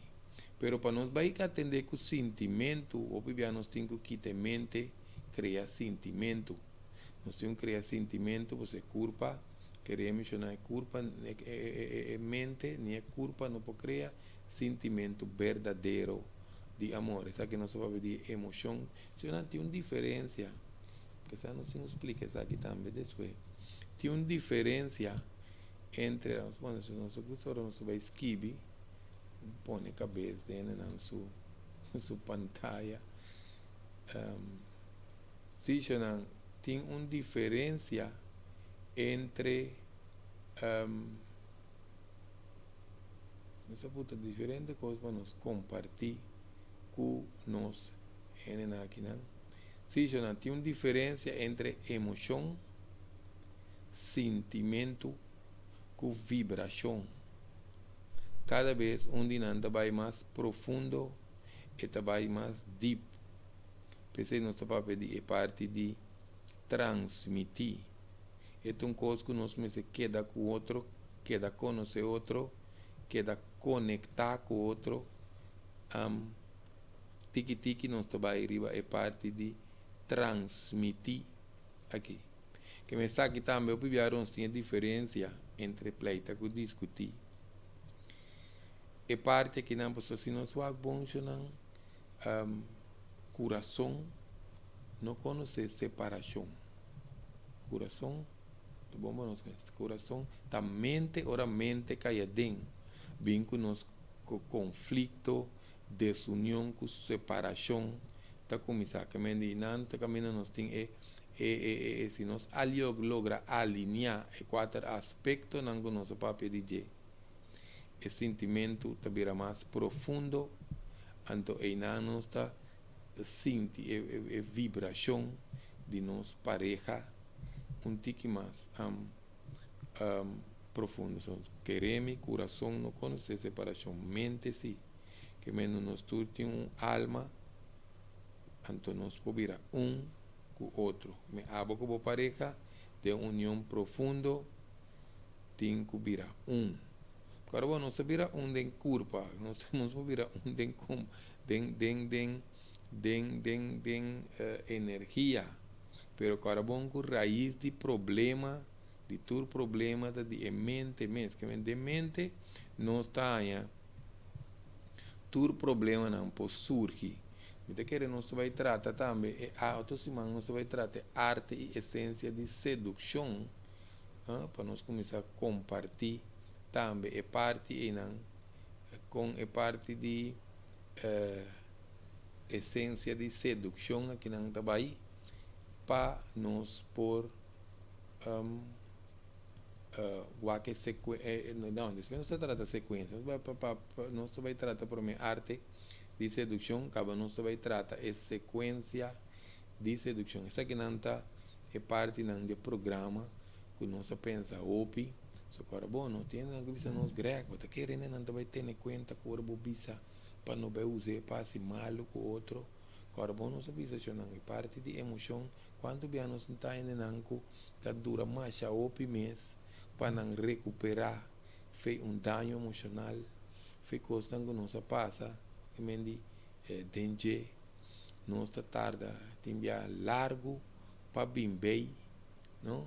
Pero para nós vai atender com sentimento, ou nós tem que quitar mente, criar sentimento. Nós temos que criar sentimento, você culpa, querer mencionar culpa, mente, nem culpa, não pode criar sentimento verdadeiro de amor. Essa que nós vamos ver de emoção. Se não tem uma diferença, que essa não se explica isso aqui também depois. Tem uma diferença entre, bueno, se nós gostamos, nós vai esquivar, põe a cabeça dentro na sua pantalla. Se não tem uma diferença entre essa puta diferente coisa para nós compartilhar com nós aqui não. Se não tem uma diferença entre emoção, sentimento com vibração. Cada vez não vai mais profundo e vai mais deep. Pensei nós para pedir parte de transmitir. É uma coisa que nós se queda com o outro, queda conhecer o outro, queda conectar com o outro. Tiki nós vai arriba é parte de transmitir aqui. Que me está aqui também, eu tem diferença entre pleita e discutir. É parte que não precisa se nós vamos bom, coração não conhece separação. Coração, coração, tá mente, ora mente cai dentro. Vem com nos conflito, desunião, com separação, tá começar que não tá caminhando nós tem se nós logra alinhar quatro aspectos não nosso papel de o sentimento tá vira mais profundo, então aí não está sente vibração de nos pareja um tique mais profundo. Queremos, coração não conhece separação, mente sim, que menos nós tudo tem alma, então nós podemos virar com o outro. Me abo com a pareja de união profundo, tem que virar Agora, bom, nós vira de culpa, nós vira de energia, pero agora bom com raiz de problema, de todo problema de mente mesmo, que de mente não está aí, todo problema não pode surgir. Então, que nós vai tratar também, nós vai tratar arte e essência de sedução, para nós começar a compartilhar também é parte com é parte de essência de sedução aqui não trabalho para nós por não, depois não se trata de sequência, nós vai tratar por minha arte de sedução, acaba nós vai tratar a sequência de sedução. Essa aqui não está é parte do programa que nós pensa OPI. So, agora, bom, não tem nada que nós gregos, tá querendo não vai ter em conta que o bisa para não be usar passe malo com outro. Agora, bom, não sabia se não é parte de emoção. Quando bem nós não está indo nanco, tá dura mais a mês para não recuperar, fez dano emocional, fez coisa que não passa, que mendi danger, nós está tarda, tem largo para bem bem, não?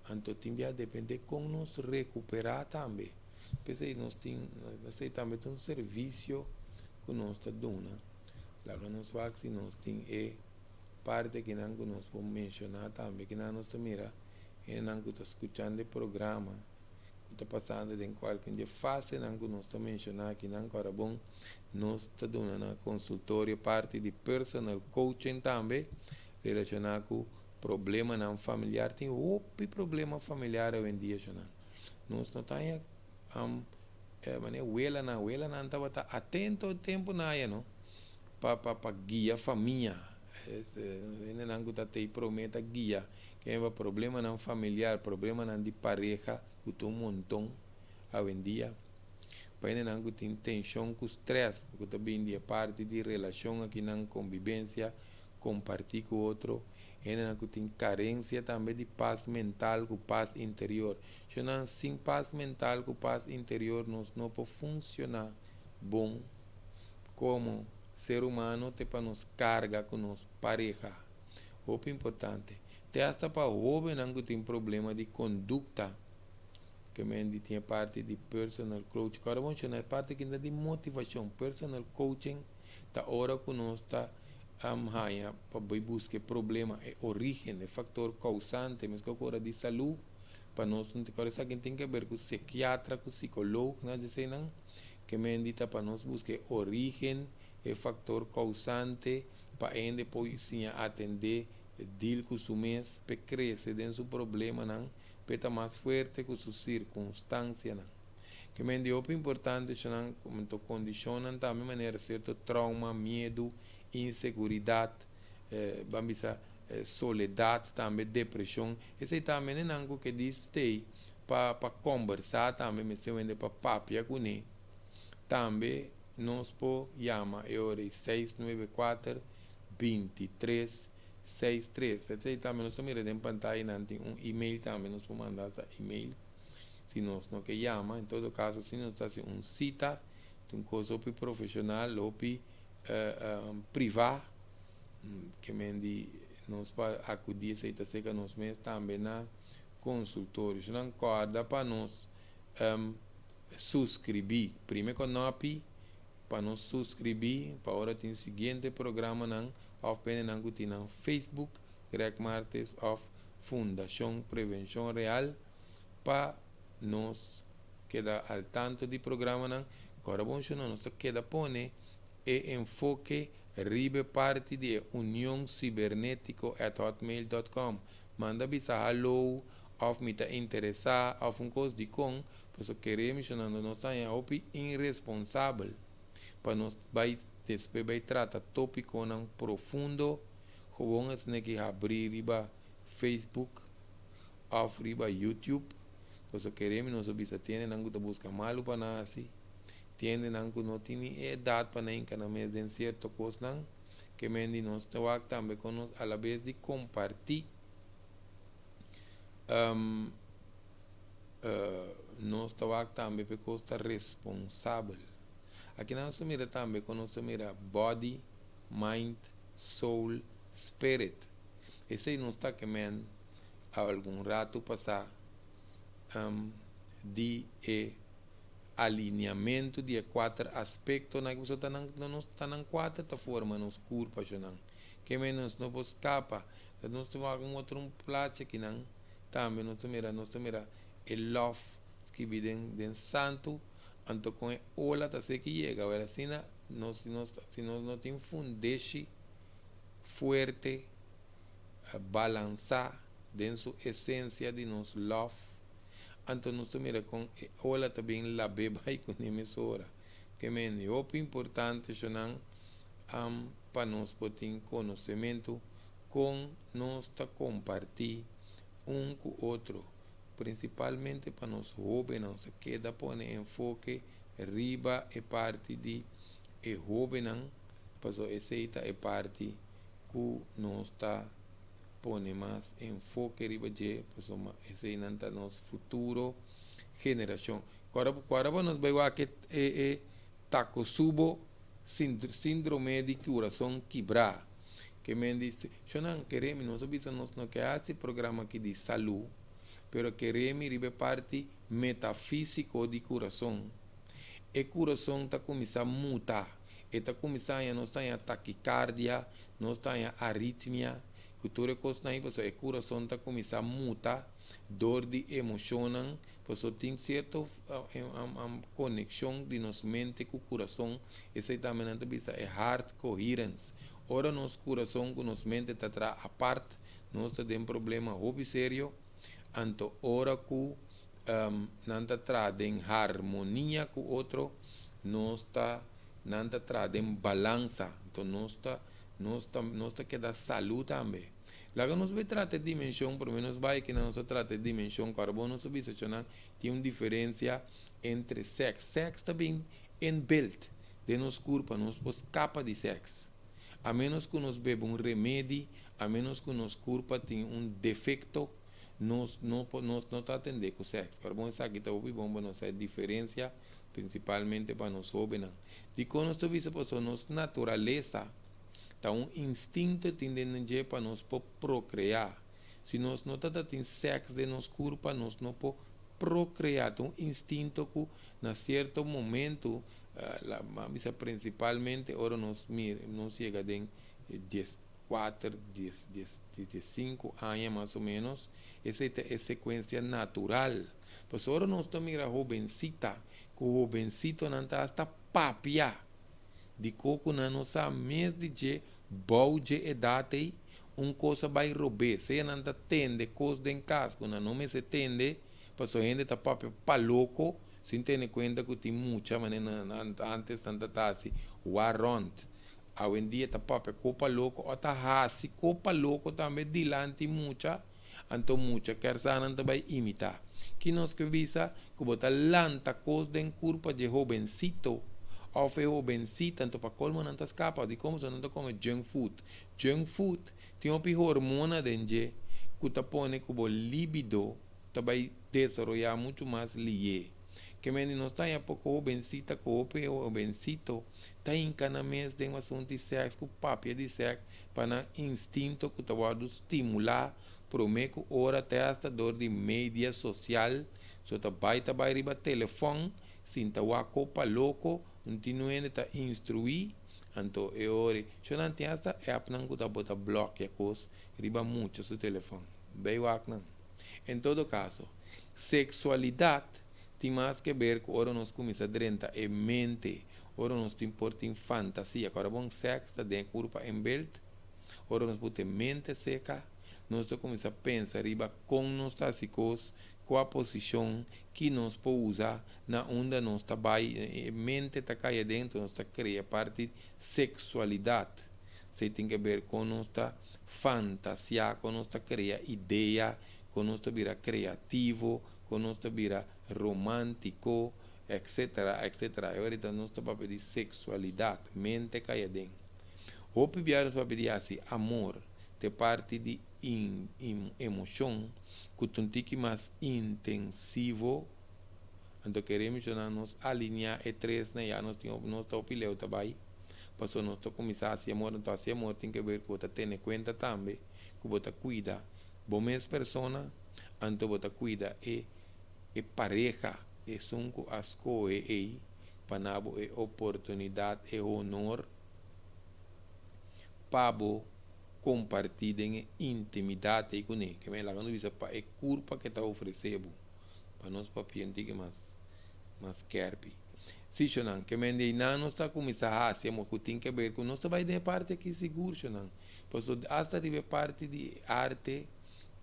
Então tem depende como nos recuperar também. Pensei nós também tem serviço que nós está dando. Lá que nós fazemos, nós tem parte que nós podemos mencionar também, que nós mira, e nós está escutando o programa, que está passando em qualquer fase, nós está mencionando que nós agora bom, nós está dando na consultório parte de personal coaching também, relacionado com problema não familiar, tem outro problema familiar hoje em dia, nós não estamos wela não estava atento ao tempo não para guiar a família. Não está te prometa guia que é problema não familiar, problema não de pareja, que tem montão hoje em dia. Para não tem tensão com estresse, que também é parte de relação aqui na convivência, compartilhar com o outro. Não tem carência também de paz mental, com paz interior. Sem paz mental, com paz interior, nós não podemos funcionar bom como ser humano, te para nos carga com nos pareja. O importante. Te hasta para o homem não tem problema de conduta, que me tem parte de personal coaching. Agora vamos chamar parte que de motivação. Personal coaching, tá hora que nós está para buscar problema, origem, fator causante, mas que agora de saúde, para nós não tem que ver com psiquiatra, com psicólogo, não dizer não, que me indica para nós buscar origem, fator causante, para depois sim atender, deal com o mês, para crescer dentro do problema, não, para estar mais forte com sua circunstância, não. Que me indica importante, não, como condicionam também maneira certo trauma, medo, inseguridade, soledade, também depressão. Esse também é algo que diz para conversar também, mas também para papia com ele. Também nos podemos chamar é 694 23 63. Esse também nós mira em pantalla, tem e-mail também, nós podemos mandar e-mail. Se nós não que chama, em todo caso, se nós está cita, tem coisa profissional ou privado, que nós para acudir, se está seca nós mesmos também na consultório. Se não acorda para nós subscrever, primeiro com nós, para nós subscrever, para agora tem o seguinte programa, não, não tem no Facebook, Greg Martes of Fundação Prevenção Real, para nós queda al tanto de programa, não, agora bom, se não, nós queda pone enfoque ribe parte de união cibernético@hotmail.com. Manda bisa hello, of me ta interessar, of coisa de com, pois queremos não nós estamos opi irresponsável, para nós vai depois vai tratar tópico não profundo, como é que abrir riba Facebook, of riba YouTube, pois queremos nós bisa tiene não gusta buscar malo para nada assim. Tiene não tem idade para nem que não me den certo coisa não, que me nós trabalhamos também com nós a la vez de compartilhar nós trabalhamos também para coisa responsável. Aqui nós mira também com nós mira body, mind, soul, spirit. Esse aí nós está que men algum rato passar de alinhamento de 4 aspectos na que você está em 4 formas nos curvas que menos não pode escapar. Nós temos outro plato que não também nós mira el love que vive den santo, anto com ola tá sei que chega, agora se nós não tem fundeixe forte balançar dentro essência de nos love. Então, nós mira com ola também la beba e com emissora. Que é importante para nós poder conhecimento com nós compartilhar com o outro. Principalmente para nós jovens, não se queda pôr enfoque riba e parte de e jovenan, paso essa é parte que nós está pone mais enfoque riba de, paso essa é nosso futuro geração. Agora nós vemos que Takotsubo síndrome de coração quebrar. Que me diz, eu não queremos, nós não queremos esse programa aqui de saúde, pero queremos ir parte metafísico de coração. E coração está começando a mutar, está começando a não estar em taquicardia, não está em arritmia, que tudo coisa aí, o coração está começando a mutar, dor de emocionam, porque tem certa conexão de nossa mente com o coração, esse também é heart coherence. Ora nosso coração com nossa mente está a parte, nós temos um problema hobby sério, então ora que não está em harmonia com o outro, nós não está em balança, então nós está que dá saúde também. Lá que nós vai tratar de dimensão, pelo menos vai que nós trata de dimensão carbono, nós vai tem uma diferença entre sexo. Sexo também em belt de nosso corpo, nós capa de sexo. A menos que nós bebamos um remédio, a menos que nosso corpo tenha um defeito, nós não está atendendo com o sexo. Para bom, isso aqui está bom para nós a diferença, principalmente para nós jovens. De quando nós estamos nossa natureza, está um instinto tendendo para nós procriar. Se nós não temos sexo de nosso corpo, nós não podemos procriar. Um instinto que, em certo momento, principalmente, ora nós chega a 15 anos mais ou menos, essa é a sequência natural. Mas ora nós estamos a jovencita, que o jovencito não está hasta papia, de coco na nossa mês de bom de idade, coisa vai roubar, se não está tende coisa em casa, quando não me se tende, mas a gente está papia para louco, sem ter conta que tem muita maneira antes tanta assim o arrond hoje em dia tá papel copa louco ou tá hasi copa louco também dilante muita então muita quer saber também imitar que nós que visa que botar lanta coisa den curva de jovencito ou foi jovencita então para colmo não tá escapa de como se não tá como junk food tem uma hormona dentro que tá põe que o libido também desenvolver muito mais lié que menos não está em pouco jovencita, que o jovencito está em cada mês de um assunto de sexo, com papel de sexo, para instinto que está a estimular, prometo hora até esta dor de mídia social, só está vai riba telefone, sinta o copa louco, continuando a instruir, então é hora, se não tem esta app não que está bota bloqueia coisa, riba muito seu telefone, bem não. Em todo caso, sexualidade tem mais que ver com ora nós começamos a drenta e mente, ora nós tem fantasia, agora bom sexo está dentro curva em belt, ora nós temos mente seca, nós começamos a pensar riba com nossa psicose, com a posição que nós podemos usar na onda nós está mente está caia dentro, nós está cria parte de sexualidade, se tem que ver com nossa fantasia, com nossa cria ideia, com nossa vira criativo, com nossa vira romântico, etc. Ahorita nós estamos para pedir sexualidade, mente caia dentro. O pibiar nós para pedir assim, amor, de parte de emoção, que tu tem mais intensivo, então queremos nos alinhar e três, né? Já nós temos nossa opinião também, para nós começar a ser amor, então esse amor tem que ver com você ter em conta também, que você cuida, bom mesmo persona, então você cuida e pareja é sunco as coisas para é oportunidade e honor para compartilhar em intimidade com ele que me lá quando diz para é culpa que está oferecendo para nós pacientes que mais querem se não que me diz não está começando a fazer o que tem que ver com nós vai de parte que seguro não pois hasta de parte de arte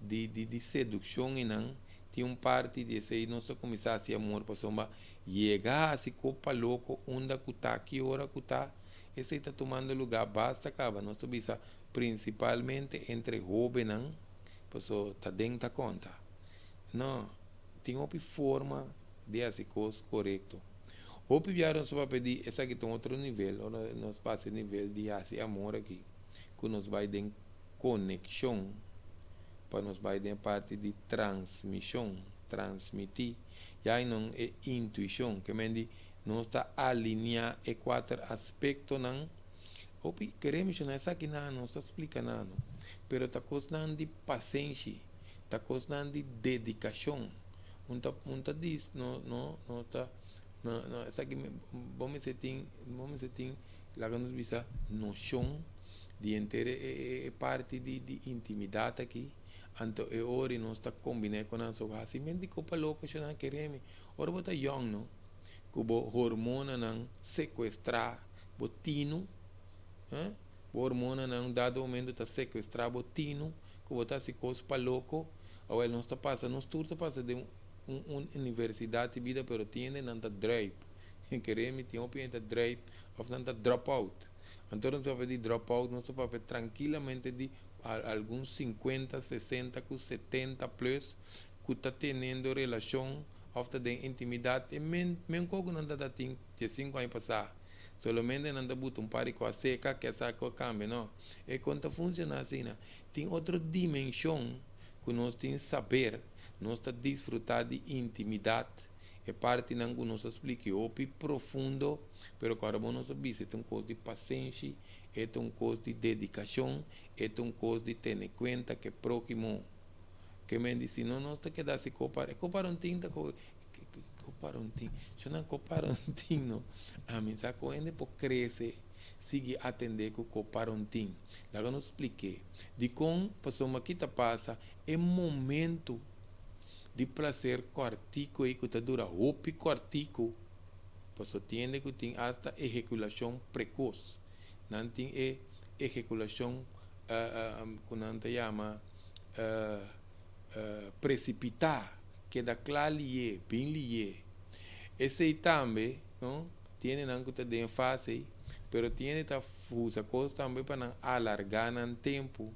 de sedução e não tem parte de esse nós começar a ser amor para soma chegar a se copa louco onda que está que hora que está esse está tomando lugar basta acaba nós bisa principalmente entre jovens não pessoa está dentro da conta não tem uma forma de fazer coisa correto Hopi vieram só para pedir, essa aqui tem outro nível, nós passa nível de amor aqui, que nos vai ter conexão, para nos vai ter parte de transmissão, transmitir, e aí não é intuição, que mende nós está alinhar e quatro aspectos não, hopi queremos não essa aqui não está explica nada, pero está custando de paciência, está custando de dedicação, não tá diz, não está não, essa aqui vamos ter lá que nos visa noção de inteira parte de intimidade aqui, então é hora nós está combinando com nós assim mesmo de copa louco se não queremos, ora bota young não, que o hormona não sequestrar botino, o hormona não dado momento está sequestrar botino, que bota se coisa para louco, ou ele não está passando, nós tudo passa de uma universidade de vida, pero tiene nanta drive. Queremos ter opinião drive, ou nanta dropout. Então, nós vamos de dropout, nós vamos tranquilamente de alguns 50, 60, 70 plus, que está tendo relação, ou de intimidade, e mesmo que não está tendo 5 anos passar. Solamente não está botando pare com a seca, que essa coisa cambia, não. E quando funciona assim, tem outra dimensão que nós temos saber, nós está desfrutar de intimidade, é parte não que nós explica, opi profundo, pero agora nós sabemos, é um coisa de paciência, é um coisa de dedicação, é um coisa de ter em conta que é próximo, que me diz, se não nós está que dá se copar um tinta, copar um tinta, se não copar um tinta, a mim sabe quando por crescer, sigue atender com copar um tinta, lá que nós expliquei, de como passou aqui passa, é momento de prazer quartico e que está dura hopi quartico, pois tiene que tem hasta ejaculação precoce, não tem ejaculação que não se chama precipitar, que da claro lié, bem lié. Esse aí também, não, tiene não que está de fase, pero tiene ta fusa coisa também para não alargar no tempo.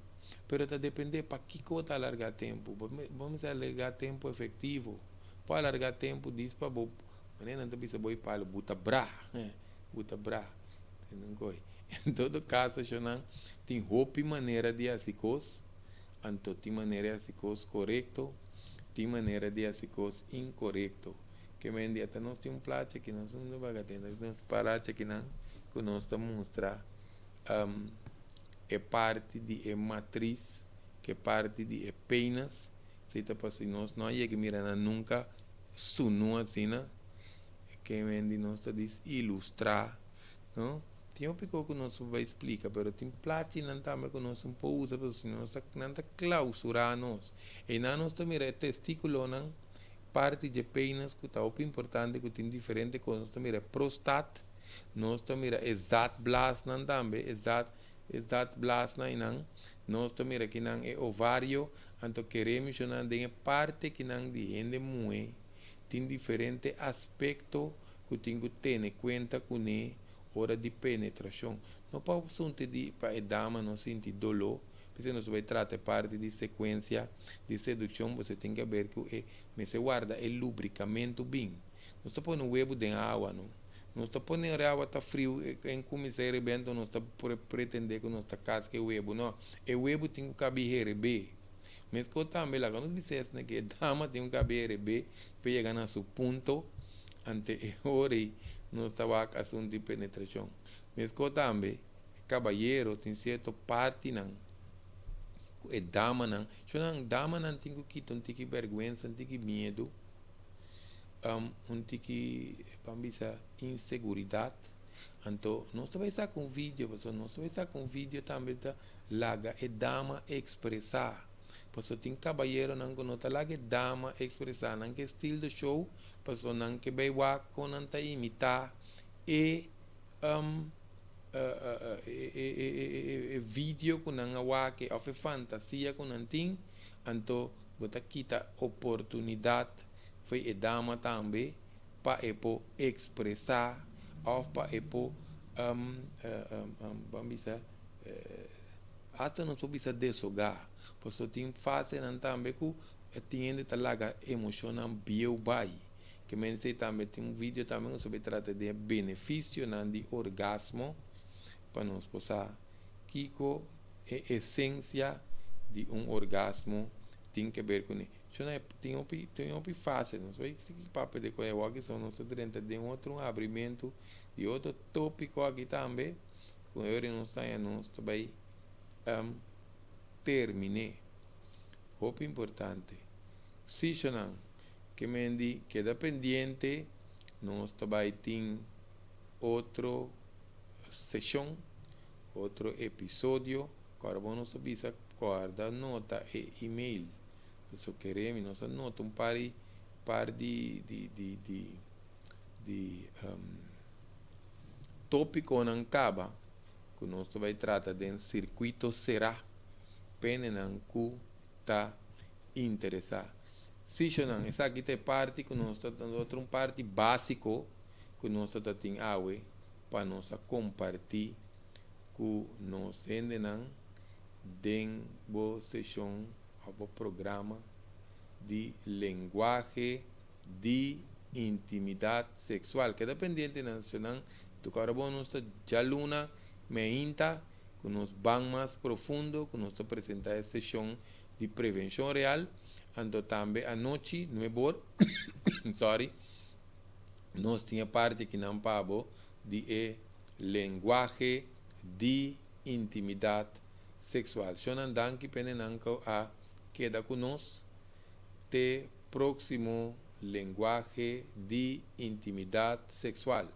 Pero está depende para que coisa alargar tempo. Vamos alargar tempo efetivo. Para alargar tempo diz para bo, mas não precisa boi para buta bra, Em todo caso, já não tem roupa e maneira de assicos, então tem maneira de assicos correto, tem maneira de assicos incorreto. Que me dia até nós temos placa que nós não vai atender, nós parar que não, que nós estamos mostrar. É parte de matriz, que é parte de penas, se está passando nós não é que mira nunca sunu assim, né? Que vem nós está diz ilustrar, não? Tem um pouco que nós vai explicar, mas tem platina também que nós não podemos usar, porque nós não está clausurar nós. E não nós está mira testículo não, parte de penas que está muito importante, que tem diferente coisas, nós está mira prostat, nós está mira exat blast não também, exat blast não, nós também aqui não é ovário, então queremos que não tenha parte que não de gente muito, tem diferente aspecto que tem que ter em conta com a hora de penetração. Não pode sentir de para a dama não sentir dolor, porque nós vai tratar parte de sequência de sedução, você tem que ver que você guarda o lubricamento bem. Não está pondo huevo de água, não. Não está pondo água, está frio, em começar a vento, não está pretender que não está casca o huevo, não. O huevo tem que caber bem. Mas que também, lá, quando dissesse que a dama tem que caber bem, para chegar a seu ponto, ante a hora, não estava a assunto de penetração. Mas que também, caballeiro tem certa parte, não. A dama, não. Dama não tem que quitar, não tem que vergonha, não tem que medo. Tem que inseguridade. Então, nós também está com vídeo, nós também está com vídeo também tá laga e dama expressar. Porque tem caballeiro não que não tá laga dama expressar, não que estilo de show, porque não que vai com não tá imitar e vídeo com não que of fantasia com não tem, então bota quita oportunidade foi a dama também para expressar ou para vamos dizer até não precisa desogar porque tem fase não também que tem de talaga emocional bio bai que men sei também tem vídeo também sobre trata de benefício de orgasmo para nós possa Kiko é essência de orgasmo tem que ver com isso. Tem um fácil, não sei se papo de coisa aqui são nós dentro de outro abrimento de outro tópico aqui também. Com ele nós também terminei. Muito importante. Se não que mendi queda pendiente, nós também tem outra sessão, outro episódio. Agora vamos subir guarda nota e e-mail. Se queremos, nós anota par de tópico não acaba, que nós vai tratar de circuito será, pena não que está interessado. Se não, essa aqui tem parte que nós está dando outra parte básico que nós está tendo água para nós compartilhar que nós ainda não den boa sessão ao programa de linguagem de intimidade sexual, que é dependente nacional do carbono já luna meinta que nos vamos mais profundo, que nos apresentar a sessão de prevenção real, ando também a noite no ebor sorry, nós tinha parte que não pabo de linguagem de intimidade sexual. Shonan danki penenanko a queda conosco te próximo linguagem de intimidade sexual.